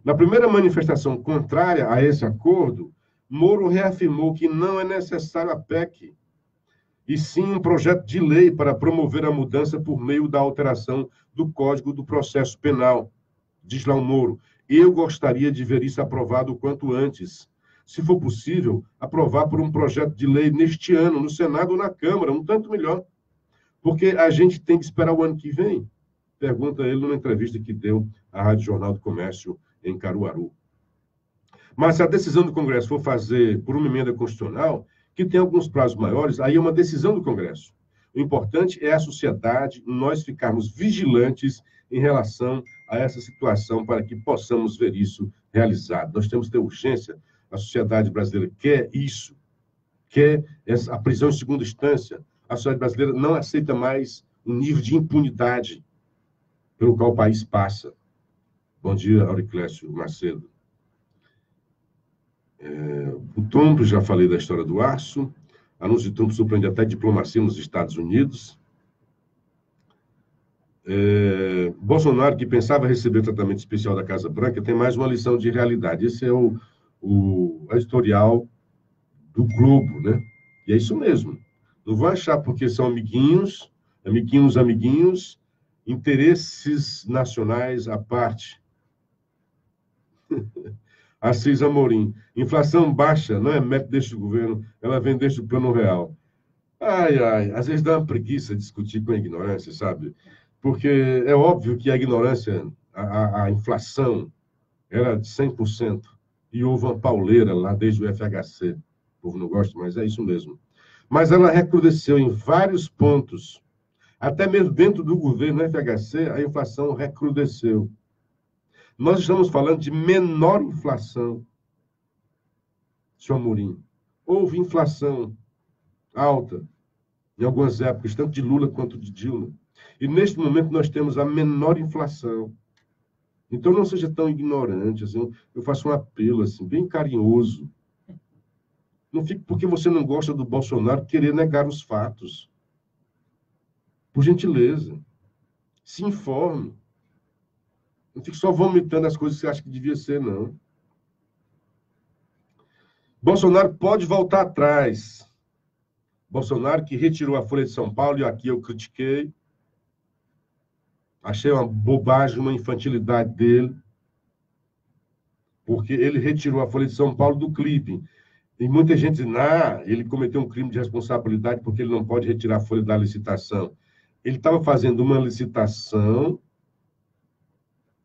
C: Na primeira manifestação contrária a esse acordo, Moro reafirmou que não é necessário a PEC, e sim um projeto de lei para promover a mudança por meio da alteração do Código do Processo Penal. Diz lá o Moro, eu gostaria de ver isso aprovado o quanto antes. Se for possível, aprovar por um projeto de lei neste ano, no Senado ou na Câmara, um tanto melhor. Porque a gente tem que esperar o ano que vem, pergunta ele numa entrevista que deu à Rádio Jornal do Comércio em Caruaru. Mas se a decisão do Congresso for fazer por uma emenda constitucional, que tem alguns prazos maiores, aí é uma decisão do Congresso. O importante é a sociedade, nós ficarmos vigilantes em relação a essa situação para que possamos ver isso realizado. Nós temos que ter urgência, a sociedade brasileira quer isso, quer a prisão em segunda instância. A sociedade brasileira não aceita mais um nível de impunidade pelo qual o país passa. Bom dia, Auriclésio Macedo. O Trump, já falei da história do aço. Anúncio de Trump surpreende até a diplomacia nos Estados Unidos. Bolsonaro, que pensava receber tratamento especial da Casa Branca, tem mais uma lição de realidade. Esse é o editorial do Globo, né? E é isso mesmo. Não vão achar porque são amiguinhos, interesses nacionais à parte. Assis Amorim. Inflação baixa não é mérito deste governo, ela vem deste plano real. Às vezes dá uma preguiça discutir com a ignorância, sabe? Porque é óbvio que a ignorância, a inflação, era de 100%. E houve uma pauleira lá desde o FHC. O povo não gosta, mas é isso mesmo. Mas ela recrudesceu em vários pontos. Até mesmo dentro do governo FHC, a inflação recrudesceu. Nós estamos falando de menor inflação, senhor Amorim. Houve inflação alta em algumas épocas, tanto de Lula quanto de Dilma. E neste momento nós temos a menor inflação. Então não seja tão ignorante, assim, eu faço um apelo assim, bem carinhoso. Não fique porque você não gosta do Bolsonaro querer negar os fatos. Por gentileza, se informe. Não fique só vomitando as coisas que você acha que devia ser, não. Bolsonaro pode voltar atrás. Bolsonaro que retirou a Folha de São Paulo, e aqui eu critiquei. Achei uma bobagem, uma infantilidade dele. Porque ele retirou a Folha de São Paulo do clipping. E muita gente diz, ele cometeu um crime de responsabilidade porque ele não pode retirar a Folha da licitação. Ele estava fazendo uma licitação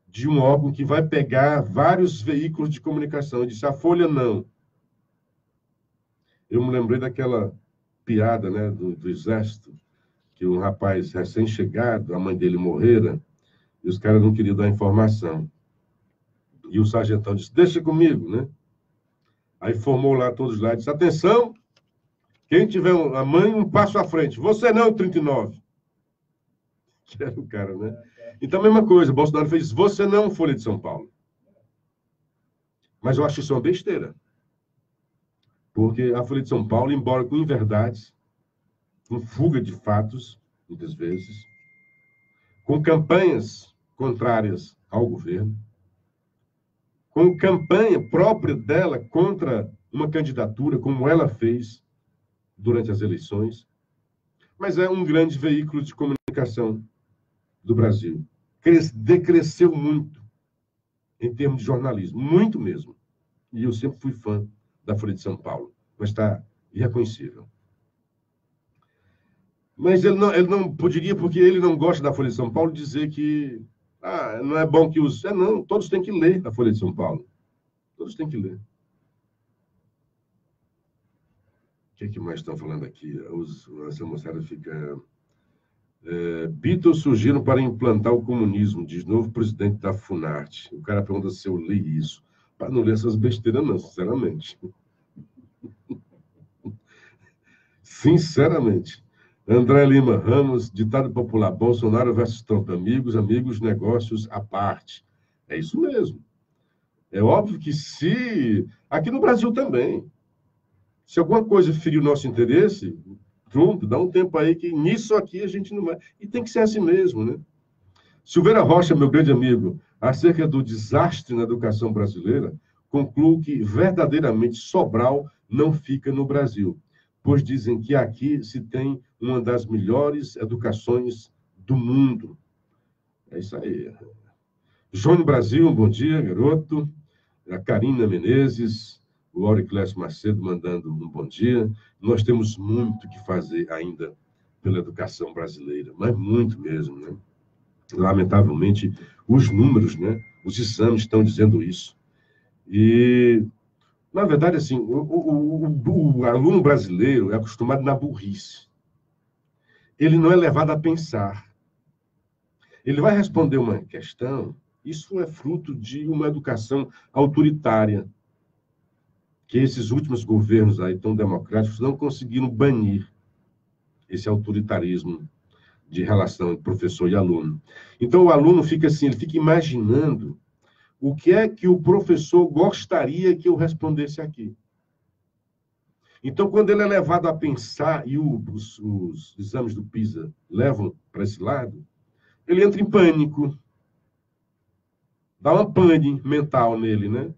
C: de um órgão que vai pegar vários veículos de comunicação. Eu disse, a Folha não. Eu me lembrei daquela piada, né, do Exército, que um rapaz recém-chegado, a mãe dele morrera, e os caras não queriam dar informação. E o sargentão disse, deixa comigo, né? Aí formou lá todos lá, disse, atenção, quem tiver a mãe, um passo à frente. Você não, 39. Que era o cara, né? Então, a mesma coisa, Bolsonaro fez, você não, Folha de São Paulo. Mas eu acho isso uma besteira. Porque a Folha de São Paulo, embora com inverdades, com fuga de fatos, muitas vezes, com campanhas contrárias ao governo, com campanha própria dela contra uma candidatura, como ela fez durante as eleições, mas é um grande veículo de comunicação do Brasil. Decresceu muito em termos de jornalismo, muito mesmo. E eu sempre fui fã da Folha de São Paulo, mas está irreconhecível. Mas ele não poderia, porque ele não gosta da Folha de São Paulo, dizer que não é bom que os... não, todos têm que ler a Folha de São Paulo. Todos têm que ler. O que mais estão falando aqui? Essa moçada fica... Beatles surgiram para implantar o comunismo, diz novo presidente da Funarte. O cara pergunta se eu li isso. Para não ler essas besteiras, não, sinceramente. Sinceramente. André Lima Ramos, ditado popular, Bolsonaro versus Trump, amigos, negócios à parte. É isso mesmo. É óbvio que se... Aqui no Brasil também. Se alguma coisa ferir o nosso interesse, Trump, dá um tempo aí que nisso aqui a gente não vai... E tem que ser assim mesmo, né? Silveira Rocha, meu grande amigo, acerca do desastre na educação brasileira, concluo que verdadeiramente Sobral não fica no Brasil, pois dizem que aqui se tem uma das melhores educações do mundo. É isso aí. Jônio Brasil, bom dia, garoto. A Karina Menezes, o Auriclésio Macedo mandando um bom dia. Nós temos muito que fazer ainda pela educação brasileira, mas muito mesmo, né? Lamentavelmente, os números, né? Os exames estão dizendo isso. E, na verdade, assim, o aluno brasileiro é acostumado na burrice. Ele não é levado a pensar. Ele vai responder uma questão, isso é fruto de uma educação autoritária, que esses últimos governos aí tão democráticos não conseguiram banir esse autoritarismo de relação entre professor e aluno. Então, o aluno fica assim, ele fica imaginando o que é que o professor gostaria que eu respondesse aqui. Então, quando ele é levado a pensar, e os exames do PISA levam para esse lado, ele entra em pânico, dá uma pane mental nele, né?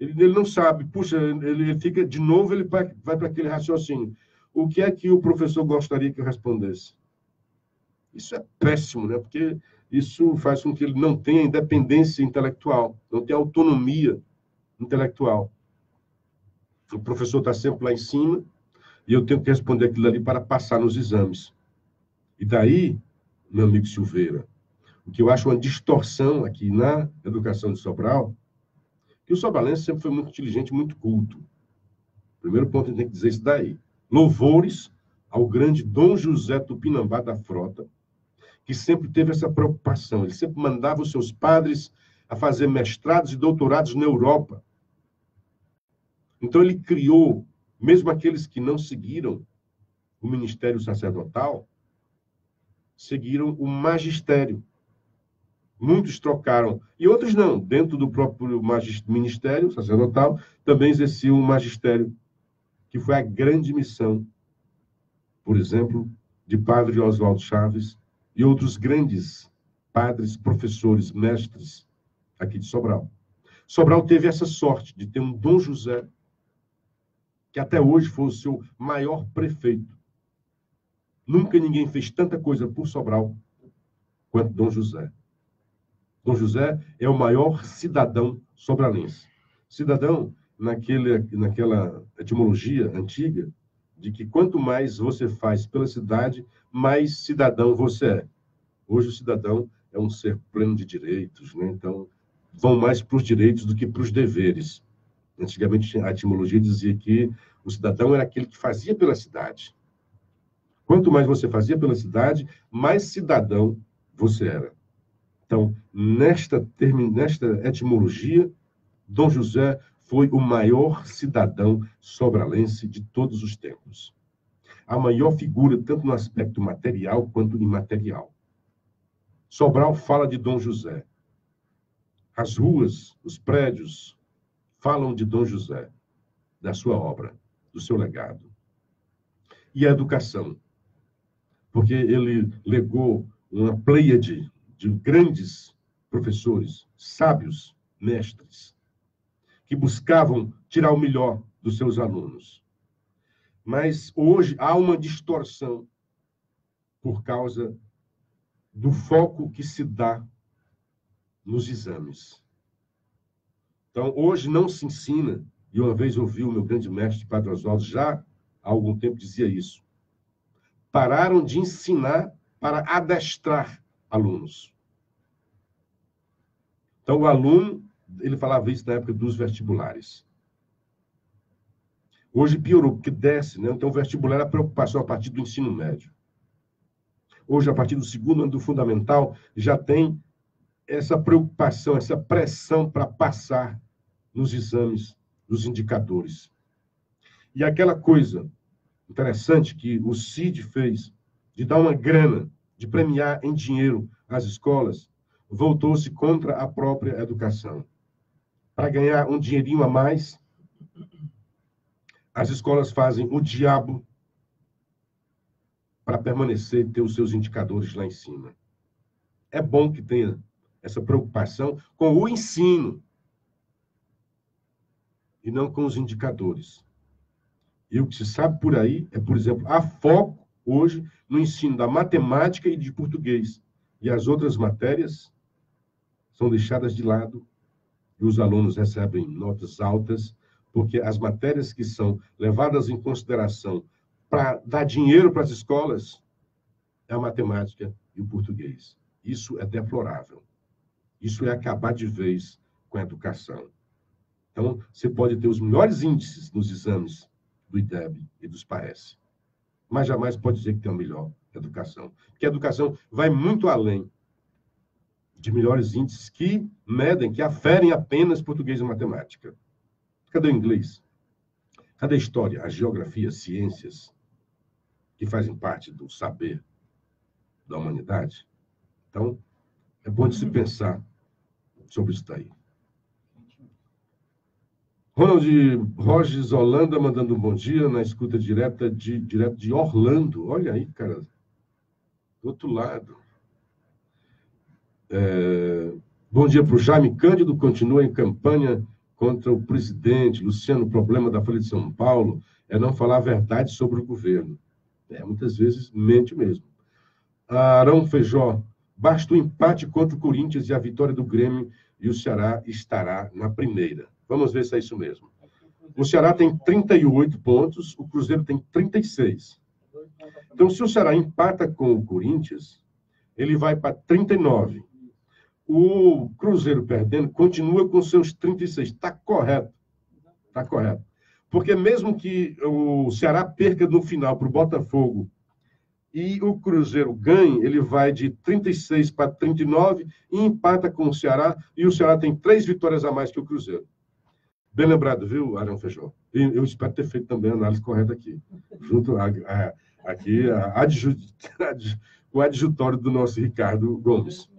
C: Ele não sabe, puxa, ele fica, de novo, ele vai para aquele raciocínio. O que é que o professor gostaria que eu respondesse? Isso é péssimo, né? Porque isso faz com que ele não tenha independência intelectual, não tenha autonomia intelectual. O professor está sempre lá em cima e eu tenho que responder aquilo ali para passar nos exames. E daí, meu amigo Silveira, o que eu acho uma distorção aqui na educação de Sobral, que o sobralense sempre foi muito inteligente, muito culto. Primeiro ponto, a gente tem que dizer isso daí. Louvores ao grande Dom José Tupinambá da Frota, que sempre teve essa preocupação. Ele sempre mandava os seus padres a fazer mestrados e doutorados na Europa. Então, ele criou, mesmo aqueles que não seguiram o ministério sacerdotal, seguiram o magistério. Muitos trocaram, e outros não. Dentro do próprio ministério sacerdotal, também exerciam o magistério, que foi a grande missão, por exemplo, de padre Oswaldo Chaves e outros grandes padres, professores, mestres aqui de Sobral. Sobral teve essa sorte de ter um Dom José, que até hoje foi o seu maior prefeito. Nunca ninguém fez tanta coisa por Sobral quanto Dom José. Dom José é o maior cidadão sobralense. Cidadão, naquela etimologia antiga, de que quanto mais você faz pela cidade, mais cidadão você é. Hoje o cidadão é um ser pleno de direitos, né? Então, vão mais para os direitos do que para os deveres. Antigamente, a etimologia dizia que o cidadão era aquele que fazia pela cidade. Quanto mais você fazia pela cidade, mais cidadão você era. Então, nesta etimologia, Dom José foi o maior cidadão sobralense de todos os tempos. A maior figura, tanto no aspecto material quanto imaterial. Sobral fala de Dom José. As ruas, os prédios, falam de Dom José, da sua obra, do seu legado. E a educação, porque ele legou uma pleiade de grandes professores, sábios, mestres, que buscavam tirar o melhor dos seus alunos. Mas hoje há uma distorção por causa do foco que se dá nos exames. Então, hoje não se ensina, e uma vez ouvi o meu grande mestre, Padre Oswaldo, já há algum tempo dizia isso. Pararam de ensinar para adestrar alunos. Então, o aluno, ele falava isso na época dos vestibulares. Hoje piorou, porque desce, né? Então, o vestibular é a preocupação a partir do ensino médio. Hoje, a partir do segundo ano do fundamental, já tem essa preocupação, essa pressão para passar nos exames, nos indicadores. E aquela coisa interessante que o CID fez de dar uma grana, de premiar em dinheiro as escolas, voltou-se contra a própria educação. Para ganhar um dinheirinho a mais, as escolas fazem o diabo para permanecer e ter os seus indicadores lá em cima. É bom que tenha essa preocupação com o ensino e não com os indicadores. E o que se sabe por aí é, por exemplo, há foco hoje no ensino da matemática e de português. E as outras matérias são deixadas de lado e os alunos recebem notas altas, porque as matérias que são levadas em consideração para dar dinheiro para as escolas é a matemática e o português. Isso é deplorável. Isso é acabar de vez com a educação. Então, você pode ter os melhores índices nos exames do IDEB e dos PAES, mas jamais pode dizer que tem a melhor educação. Porque a educação vai muito além de melhores índices que medem, que aferem apenas português e matemática. Cadê o inglês? Cadê a história, a geografia, as ciências, que fazem parte do saber da humanidade? Então, é bom de se pensar sobre isso daí. Ronald Rogers Holanda mandando um bom dia na escuta direto de Orlando. Olha aí, cara. Do outro lado. Bom dia para o Jaime Cândido, continua em campanha contra o presidente. Luciano, o problema da Folha de São Paulo é não falar a verdade sobre o governo. Muitas vezes mente mesmo. Arão Feijó, basta o empate contra o Corinthians e a vitória do Grêmio e o Ceará estará na primeira. Vamos ver se é isso mesmo. O Ceará tem 38 pontos, o Cruzeiro tem 36. Então, se o Ceará empata com o Corinthians, ele vai para 39. O Cruzeiro perdendo continua com seus 36. Está correto. Está correto. Porque mesmo que o Ceará perca no final para o Botafogo e o Cruzeiro ganhe, ele vai de 36 para 39 e empata com o Ceará, e o Ceará tem 3 vitórias a mais que o Cruzeiro. Bem lembrado, viu, Arão Feijó? Eu espero ter feito também a análise correta aqui. Junto aqui o adjutório do nosso Ricardo Gomes.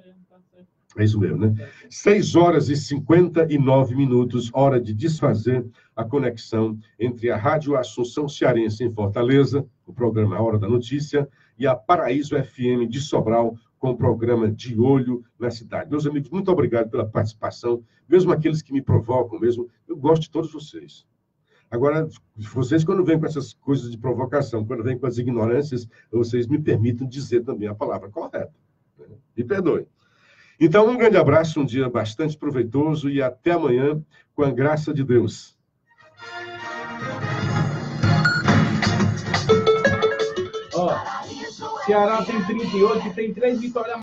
C: É isso mesmo, né? 6h59, hora de desfazer a conexão entre a Rádio Assunção Cearense em Fortaleza, o programa Hora da Notícia, e a Paraíso FM de Sobral, com o programa De Olho na Cidade. Meus amigos, muito obrigado pela participação, mesmo aqueles que me provocam mesmo, eu gosto de todos vocês. Agora, vocês quando vêm com essas coisas de provocação, quando vêm com as ignorâncias, vocês me permitam dizer também a palavra correta. Né? Me perdoem. Então, um grande abraço, um dia bastante proveitoso e até amanhã, com a graça de Deus.
E: Ceará tem 38 e tem 3 vitórias.